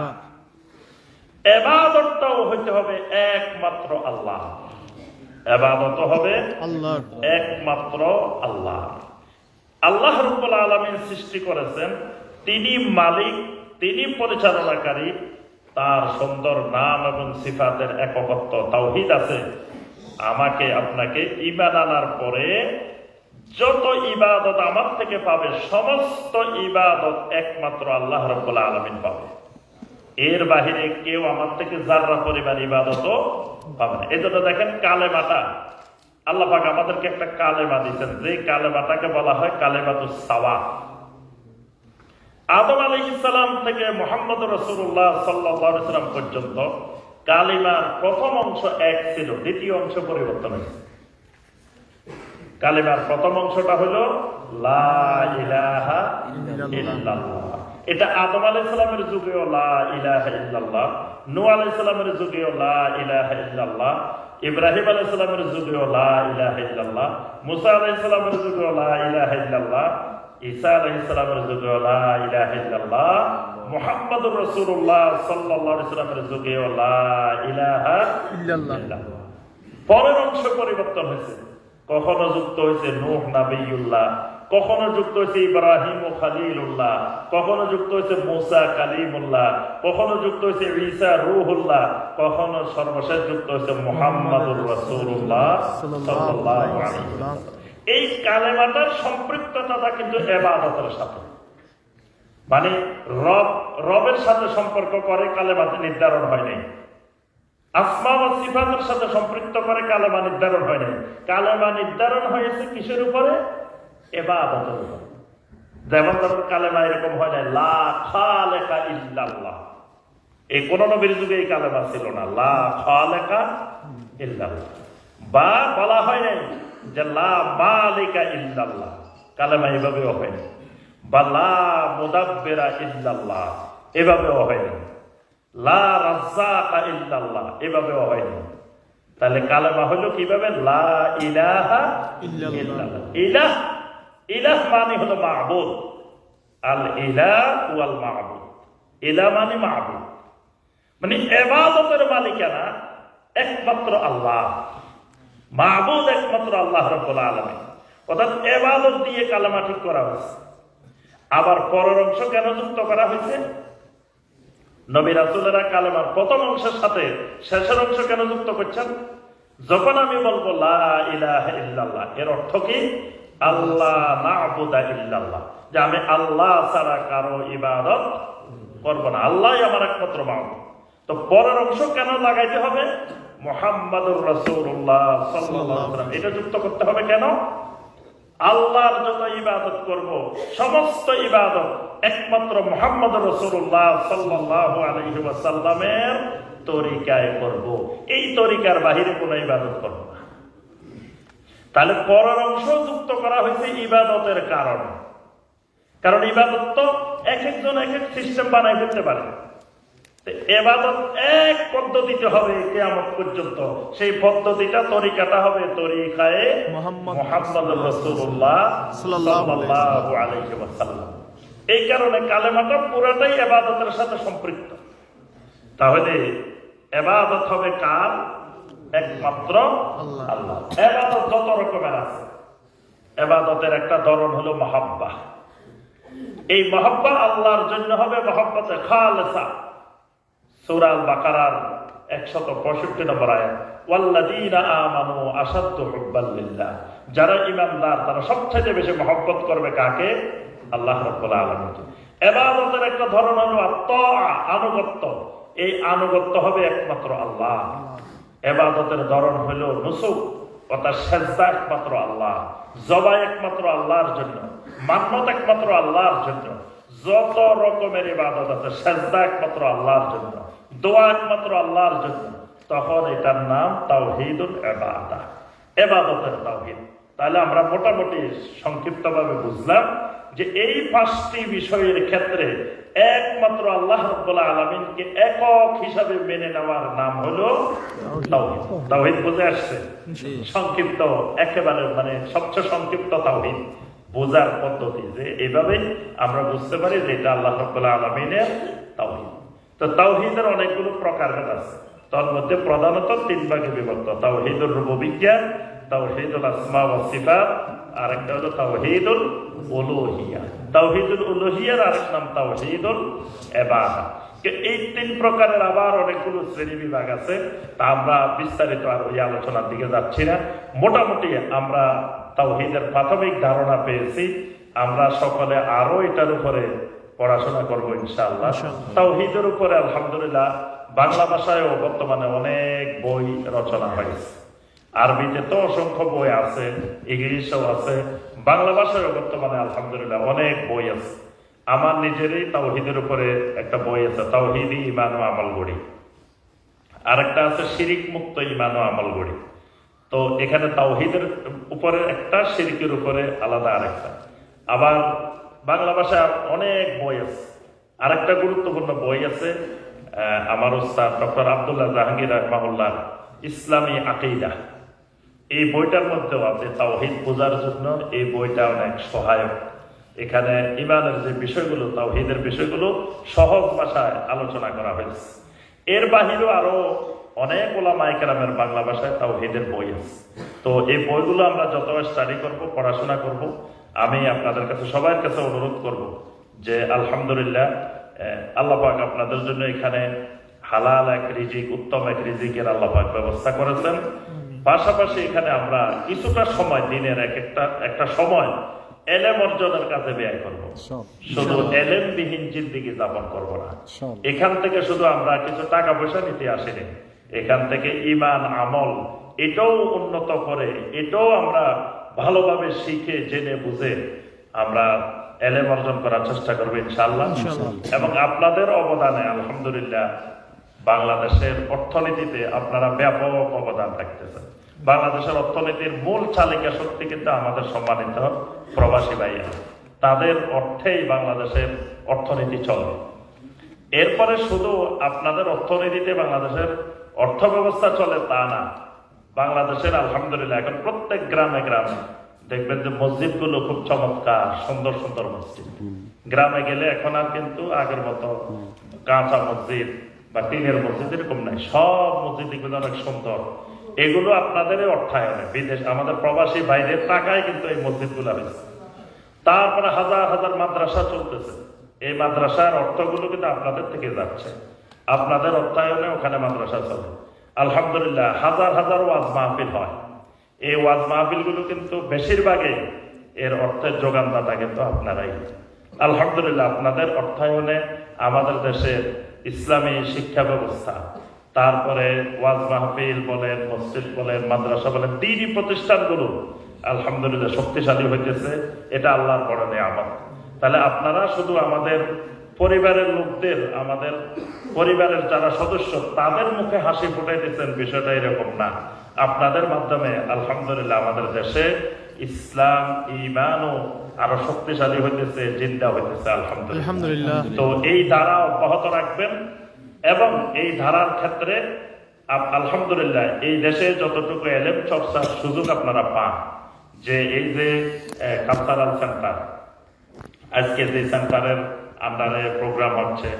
ইবাদতটাও হইতে হবে একমাত্র আল্লাহ, ইবাদত হবে আল্লাহর। একমাত্র আল্লাহ। আল্লাহ রাব্বুল আলামিন সৃষ্টি করেছেন, তিনি মালিক, তিনি পরিচালনাকারী, তার সুন্দর নাম এবং সিফাতের একত্ব তাওহীদ আছে। আমাকে আপনাকে ঈমান আনার পরে যত ইবাদত আমার থেকে পাবে, সমস্ত ইবাদত একমাত্র আল্লাহ রাব্বুল আলামিন পাবে। এর বাহিরে কেউ আমার থেকে যাররা পরিমাণ ইবাদতও পাবে না। এই জন্য দেখেন কালেমাটা, আল্লাহ পাক আমাদেরকে একটা কালেমা দিচ্ছেন, যে কালেমাটাকে বলা হয় কালেমাতুস সাওয়া। আদম আলাইহিস সালাম থেকে মুহাম্মদ রাসূলুল্লাহ সাল্লাল্লাহু আলাইহি ওয়াসাল্লাম পর্যন্ত কালিমার প্রথম অংশ এক ছিল, দ্বিতীয় অংশ পরিবর্তন হয়েছে। কালিমার প্রথম অংশটা হলো লা ইলাহা ইল্লাল্লাহ। এটা আদম আলাইহিস সালামের যুগেও লা ইলাহা ইল্লাল্লাহ, নূহ আলাইহিস সালামের যুগেও লা ইলাহা ইল্লাল্লাহ, ইব্রাহিম আলাইহিস সালামের যুগেও লা ইলাহা ইল্লাল্লাহ, মুসা আলাইহিস সালামের যুগেও লা ইলাহা ইল্লাল্লাহ, ঈসা আলাইহিস সালামের যুগেও লা ইলাহা ইল্লাল্লাহ, মুহাম্মদুর রাসূলুল্লাহ সাল্লাল্লাহু আলাইহি ওয়াসাল্লামের যুগেও লা ইলাহা ইল্লাল্লাহ। পরের অংশ পরিবর্তন হয়েছে, কখনো যুক্ত হয়েছে নূহ নবিয়ুল্লাহ, কখনো যুক্ত হয়েছে ইব্রাহিম ও খলিলুল্লাহ, কখনো যুক্ত হয়েছে মুসা কালিমুল্লাহ, কখনো যুক্ত হয়েছে ঈসা রূহুল্লাহ, কখনো সর্বশেষ যুক্ত হয়েছে মুহাম্মাদুর রাসূলুল্লাহ সাল্লাল্লাহু আলাইহি ওয়াসাল্লাম। এই কালেমাটার সম্পৃক্ততা কিন্তু ইবাদতের সাথে, মানে রবের সাথে সম্পর্ক করে কালেমাতে নির্ধারণ হয় নাই। আসমা ওয়া সিফাতের সাথে সম্পৃক্ত করে কালেমা নির্ধারণ হয় নাই। কালেমা নির্ধারণ হয়েছে কিসের উপরে? ইবাদতের উপরে। যেমন ধরুন কালেমা এরকম হয় নাই লা খালেকা ইল্লাল্লাহ, এই কোন নবীর যুগে এই কালেমা ছিল না, লা খালেকা ইল্লাল্লাহ। বা বলা হয় নাই যে লা মালিকা ইল্লাল্লাহ, কালেমা এভাবেও হয় না। বা লা মুদাব্বিরা ইল্লাল্লাহ, এভাবেও হয় না। লা রাজ্জাকা ইল্লাল্লাহ, এভাবেও হয় না। তাহলে কালেমা হলো কিভাবে? লা ইলাহা ইল্লাল্লাহ। ইলাহ, ইলাহ মানে হলো মা'বুদ। আল ইলাহ ওয়াল মা'বুদ, ইলাহ মানে মা'বুদ, মানে ইবাদতের মালিকানা একমাত্র আল্লাহ, মা'বুদ একমাত্র আল্লাহ রাব্বুল আলামিন। অর্থাৎ ইবাদত দিয়ে কালেমা ঠিক করা হয়েছে। আবার পরের অংশ কেন যুক্ত করা হয়েছে? নবী রাসূলেরা কালেমার প্রথম অংশের সাথে শেষের অংশ কেন যুক্ত করছেন? যখন আমি বলবো লা ইলাহা ইল্লাল্লাহ, এর অর্থ কি? আল্লাহ না'বুদা ইল্লাল্লাহ, যে আমি আল্লাহ ছাড়া কারো ইবাদত করব না, আল্লাহই আমার একমাত্র মাবুদ। তো পরের অংশ কেন লাগাইতে হবে? মুহাম্মাদুর রাসূলুল্লাহ সাল্লাল্লাহু আলাইহি ওয়াসাল্লাম, এটা যুক্ত করতে হবে কেন? আল্লাহর যত ইবাদত করব, সমস্ত ইবাদত একমাত্র মুহাম্মদুর রাসূলুল্লাহ সাল্লাল্লাহু আলাইহি ওয়াসাল্লামের তরিকায় করব, এই তরিকার বাহিরে কোনো ইবাদত করব না। তাহলে পরের অংশ যুক্ত করা হয়েছে ইবাদতের কারণে। কারণ ইবাদত তো এক একজন এক এক সিস্টেম বানাই ফেলতে পারে। এবাদত এক পদ্ধতিতে হবে কিয়ামত পর্যন্ত। সেই পদ্ধতিটা তরিকাটা হবে তরিকায়ে মুহাম্মদুর রাসূলুল্লাহ সাল্লাল্লাহু আলাইহি ওয়াসাল্লাম। এই কারণে কালেমাটা পুরাটাই ইবাদতের সাথে সম্পৃক্ত। তাহলে ইবাদত হবে কার? একমাত্র আল্লাহ। ইবাদত যত রকমের আছে, ইবাদতের একটা ধরন হলো মহাব্বা। এই মহাব্বা আল্লাহর জন্য হবে মহাব্বতে খালেসা। সূরা আল বাকারার 165 নম্বর আয়াত, ওয়াল্লাযীনা আমানু আশাদ্দু হুব্বাল লিল্লাহ। যারা ঈমানদার তারা সবচেয়ে বেশি মহব্বত করবে কাকে? আল্লাহ রাব্বুল আলামিনকে। ইবাদতের একটা ধরন হলো আত-তাআ, আনুগত্য। এই আনুগত্য হবে একমাত্র আল্লাহ। ইবাদতের ধরন হলো নুসুক, অর্থাৎ সেজদা একমাত্র আল্লাহ, জবাই একমাত্র আল্লাহর জন্য, মান্নত একমাত্র আল্লাহর জন্য। যত রকমের ইবাদত আছে সেজদা একমাত্র আল্লাহর জন্য, দোয়া একমাত্র আল্লাহর জন্য। তখন এটার নাম তাওহীদুল ইবাদা, ইবাদতের তাওহীদ। তাহলে আমরা মোটামুটি সংক্ষিপ্তভাবে বুঝলাম যে এই 5টি বিষয়ের ক্ষেত্রে একমাত্র আল্লাহ রাব্বুল আলামিনকে একক হিসাবে মেনে নেওয়ার নাম হলো তাওহীদ। তাওহীদ বুঝে আসছে? সংক্ষিপ্ত, একেবারে মানে সবচেয়ে সংক্ষিপ্ত তাওহীদ বোঝার পদ্ধতি, যে এইভাবে আমরা বুঝতে পারি যে এটা আল্লাহ রাব্বুল আলামিনের তাওহীদ। তো তাওহীদের অনেকগুলো প্রকারভেদ আছে, তার মধ্যে প্রধানত 3 ভাগে বিভক্ত: তাওহীদুর রুবুবিয়্যা, তাওহীদুল আসমা ওয়াস সিফাত, আর একটা হলো তাওহীদুল উলুহিয়্যা। তাওহীদুল উলুহিয়্যার আরেক নাম তাওহীদুল ইবাদা। এই 3 প্রকারের আবার অনেকগুলো শ্রেণী বিভাগ আছে, তা আমরা বিস্তারিত আর ওই আলোচনার দিকে যাচ্ছি না। মোটামুটি আমরা তাওহীদের প্রাথমিক ধারণা পেয়েছি। আমরা সকলে আরো এটার উপরে পড়াশোনা করবো ইনশাআল্লাহ। তাওহীদের উপরে আলহামদুলিল্লাহ বাংলা ভাষায়ও বর্তমানে অনেক বই রচনা হয়েছে। আরবিতে তো অসংখ্য বই আছে, ইংলিশেও আছে, বাংলা ভাষায়ও বর্তমানে আলহামদুলিল্লাহ অনেক বই আছে। আমার নিজেরই তাওহীদের উপরে একটা বই আছে, তাওহীদি ঈমান ও আমল গড়ি। আরেকটা আছে শিরিক মুক্ত ঈমান ও আমল গড়ি। তো এখানে তাওহীদের উপরে একটা, শিরকের উপরে আলাদা আরেকটা। আবার বাংলা ভাষায় অনেক বই আছে। আরেকটা গুরুত্বপূর্ণ বই আছে আমার উস্তাদ ডক্টর আব্দুল্লাহ জাহাঙ্গীর রাহমাহুল্লাহ, ইসলামী আকীদা। এই বইটার মধ্যেও আপনি তাওহীদ বোঝার জন্য এই বইটা অনেক সহায়ক। এখানে ঈমানের যে বিষয়গুলো, তাওহীদের বিষয়গুলো সহজ ভাষায় আলোচনা করা হয়েছে। এর বাহিরেও আরো অনেক উলামায়ে কেরামের বাংলা ভাষায় তাওহীদের বই আছে। তো এই বইগুলো আমরা যত স্টাডি করব, পড়াশোনা করব, আমি আপনাদের কাছে সবার কাছে অনুরোধ করব যে আলহামদুলিল্লাহ আল্লাহ পাক আপনাদের জন্য এখানে হালাল এক রিজিক, উত্তম এক রিজিকের আল্লাহ পাক ব্যবস্থা করেছেন। পাশাপাশি এখানে আমরা কিছুটা সময়, দিনের একটা সময় এলেম অর্জনের কাজে ব্যয় করব। শুধু এলেমবিহীন জিন্দেগি যাপন করব না। এখান থেকে শুধু আমরা কিছু টাকা পয়সা নিতে আসিনি, এখান থেকে ঈমান আমল এটাও উন্নত করে, এটাও আমরা ভালোভাবে শিখে জেনে বুঝে আমরা এলেম অর্জন করার চেষ্টা করবো ইনশাআল্লাহ। এবং আপনাদের অবদানে আলহামদুলিল্লাহ বাংলাদেশের অর্থনীতিতে আপনারা ব্যাপক অবদান রাখতেছেন। বাংলাদেশের অর্থনীতির মূল চালিকা শক্তি কিন্তু আমাদের সম্মানিত প্রবাসী ভাইয়া। তাদের অর্থেই বাংলাদেশের অর্থনীতি চলে। এরপরে শুধু আপনাদের অর্থনীতিতে বাংলাদেশের অর্থ ব্যবস্থা চলে তা না, বাংলাদেশের আলহামদুলিল্লাহ এখন প্রত্যেক গ্রামে গ্রামে দেখবেন যে মসজিদগুলো খুব চমৎকার, সুন্দর সুন্দর মসজিদ। গ্রামে গেলে এখন আর কিন্তু আগের মতো কাঁচা মসজিদ বা টিনের মসজিদ এরকম নাই, সব মসজিদ এগুলো অনেক সুন্দর। এগুলো আপনাদের অর্থায়নে, বিদেশ আমাদের প্রবাসী বাইরের টাকায় কিন্তু এই মসজিদগুলো হয়েছে। তারপরে হাজার হাজার মাদ্রাসা চলতেছে, এই মাদ্রাসার অর্থগুলো কিন্তু আপনাদের থেকে যাচ্ছে, আপনাদের অর্থায়নে ওখানে মাদ্রাসা চলে। আলহামদুলিল্লাহ হাজার হাজার ওয়াজ মাহফিল হয়। এই ওয়াজ মাহফিল গুলো কিন্তু বেশিরভাগই এর অর্থের যোগানদাতা কিন্তু আপনারাই। আলহামদুলিল্লাহ আপনাদের অর্থায়নে আমাদের দেশের ইসলামী শিক্ষা ব্যবস্থা, তারপরে ওয়াজ মাহফিল বলেন, মসজিদ বলেন, মাদ্রাসা বলেন, দ্বীনি প্রতিষ্ঠানগুলো আলহামদুলিল্লাহ শক্তিশালী হইতেছে। এটা আল্লাহর বড় নিয়ামত। তাহলে আপনারা শুধু আমাদের পরিবারের লোকদের, আমাদের পরিবারের যারা সদস্য তাদের মুখে হাসি ফুটাইতেছেন, বিষয়টা এরকম না। আপনাদের মাধ্যমে আলহামদুলিল্লাহ আমাদের দেশে ইসলাম ঈমানও আরো শক্তিশালী হইতেছে, জিন্দা হইতেছে আলহামদুলিল্লাহ। তো এই ধারা অব্যাহত রাখবেন এবং এই ধারার ক্ষেত্রে আলহামদুলিল্লাহ এই দেশে যতটুকু এলেম চর্চার সুযোগ আপনারা পান, যে এই যে কালচারাল সেন্টার, আজকে যে সেন্টারের আন্ডারে প্রোগ্রাম হচ্ছে,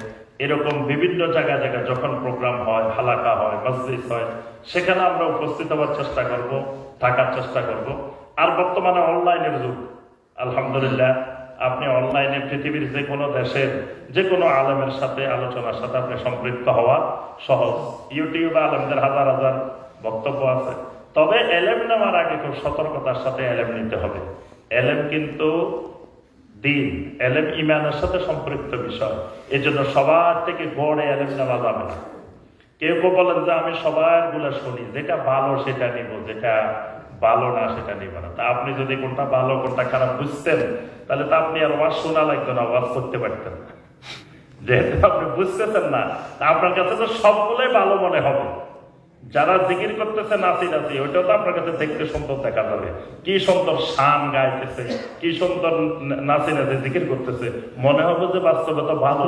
এরকম বিভিন্ন জায়গায় জায়গায় যখন প্রোগ্রাম হয়, হালাকা হয়, মসজিদ হয়, সেখানে আমরা উপস্থিত হওয়ার চেষ্টা করব, থাকার চেষ্টা করব। আর বর্তমানে অনলাইনের যুগ, আলহামদুলিল্লাহ আপনি অনলাইনে পৃথিবীর যে কোনো দেশের যে কোনো আলেমের সাথে আলোচনার সাথে আপনি সম্পৃক্ত হওয়া সহজ। ইউটিউবে আলেমদের হাজার হাজার বক্তব্য আছে। তবে এলেম নেওয়ার আগে খুব সতর্কতার সাথে এলেম নিতে হবে। এলেম কিন্তু দিন, এলেম ইমানের সাথে সম্পৃক্ত বিষয়। এই জন্য সবার থেকে গড়ে এলেম নেওয়া যাবে না। কেউ কেউ বলেন যে আমি সবার গুলা শুনি, যেটা ভালো সেটা নিব, যেটা ভালো না সেটা নিব না। তা আপনি যদি কোনটা ভালো কোনটা খারাপ বুঝতেন, তাহলে তো আপনি আর ওয়াজ শোনা লাগতো না, ওয়াজ করতে পারতেন না। যেহেতু আপনি বুঝতেছেন না, আপনার কাছে তো সবগুলোই ভালো মনে হবে। যারা জিকির করতেছে নাচি নাচি, ওইটাও তো আপনার কাছে দেখতে সুন্দর দেখা যাবে। কি সুন্দর শান গাইতেছে, কি সুন্দর নাচি নাচি জিকির করতেছে, মনে হবে যে বাস্তবতা ভালো।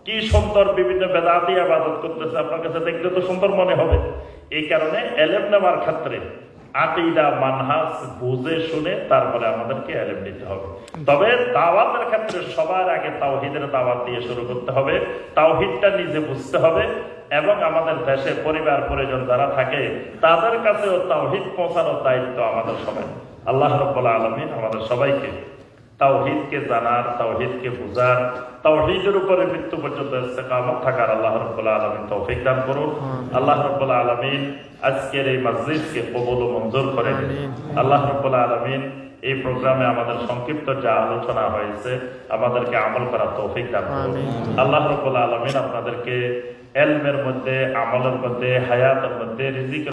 কি সুন্দর বিভিন্ন বেদাতি ইবাদত করতেছে, আপনার কাছে দেখতে তো সুন্দর মনে হবে। এই কারণে এলেম নেওয়ার ক্ষেত্রে আকীদা মানহাজ বুঝে শুনে তারপরে আমাদেরকে এলেম নিতে হবে। তবে দাওয়াতের ক্ষেত্রে সবার আগে তাওহীদের দাওয়াত দিয়ে শুরু করতে হবে। তাওহীদটা নিজে বুঝতে হবে এবং আমাদের দেশে পরিবার পরিজন যারা থাকে তাদের কাছেও তাওহীদ পৌঁছানোর দায়িত্ব আমাদের সবাই। আল্লাহ রাব্বুল আলামিন আমাদের সবাইকে তাওহীদকে জানার, তাওহীদকে বুঝার, তাওহীদের উপরে মৃত্যু পর্যন্ত ইস্তেকামত থাকার আল্লাহ রাব্বুল আলামিন তৌফিক দান করুন। আল্লাহ রাব্বুল আলামিন আজকের এই মজলিসকে কবুল ও মঞ্জুর করেন। আল্লাহ রাব্বুল আলামিন এই প্রোগ্রামে আমাদের সংক্ষিপ্ত যা আলোচনা হয়েছে আমাদেরকে আমল করার তৌফিক দান করুন। আল্লাহ রাব্বুল আলামিন আপনাদেরকে ইলমের মধ্যে, আমলের মধ্যে, হায়াতের মধ্যে, রিজিকের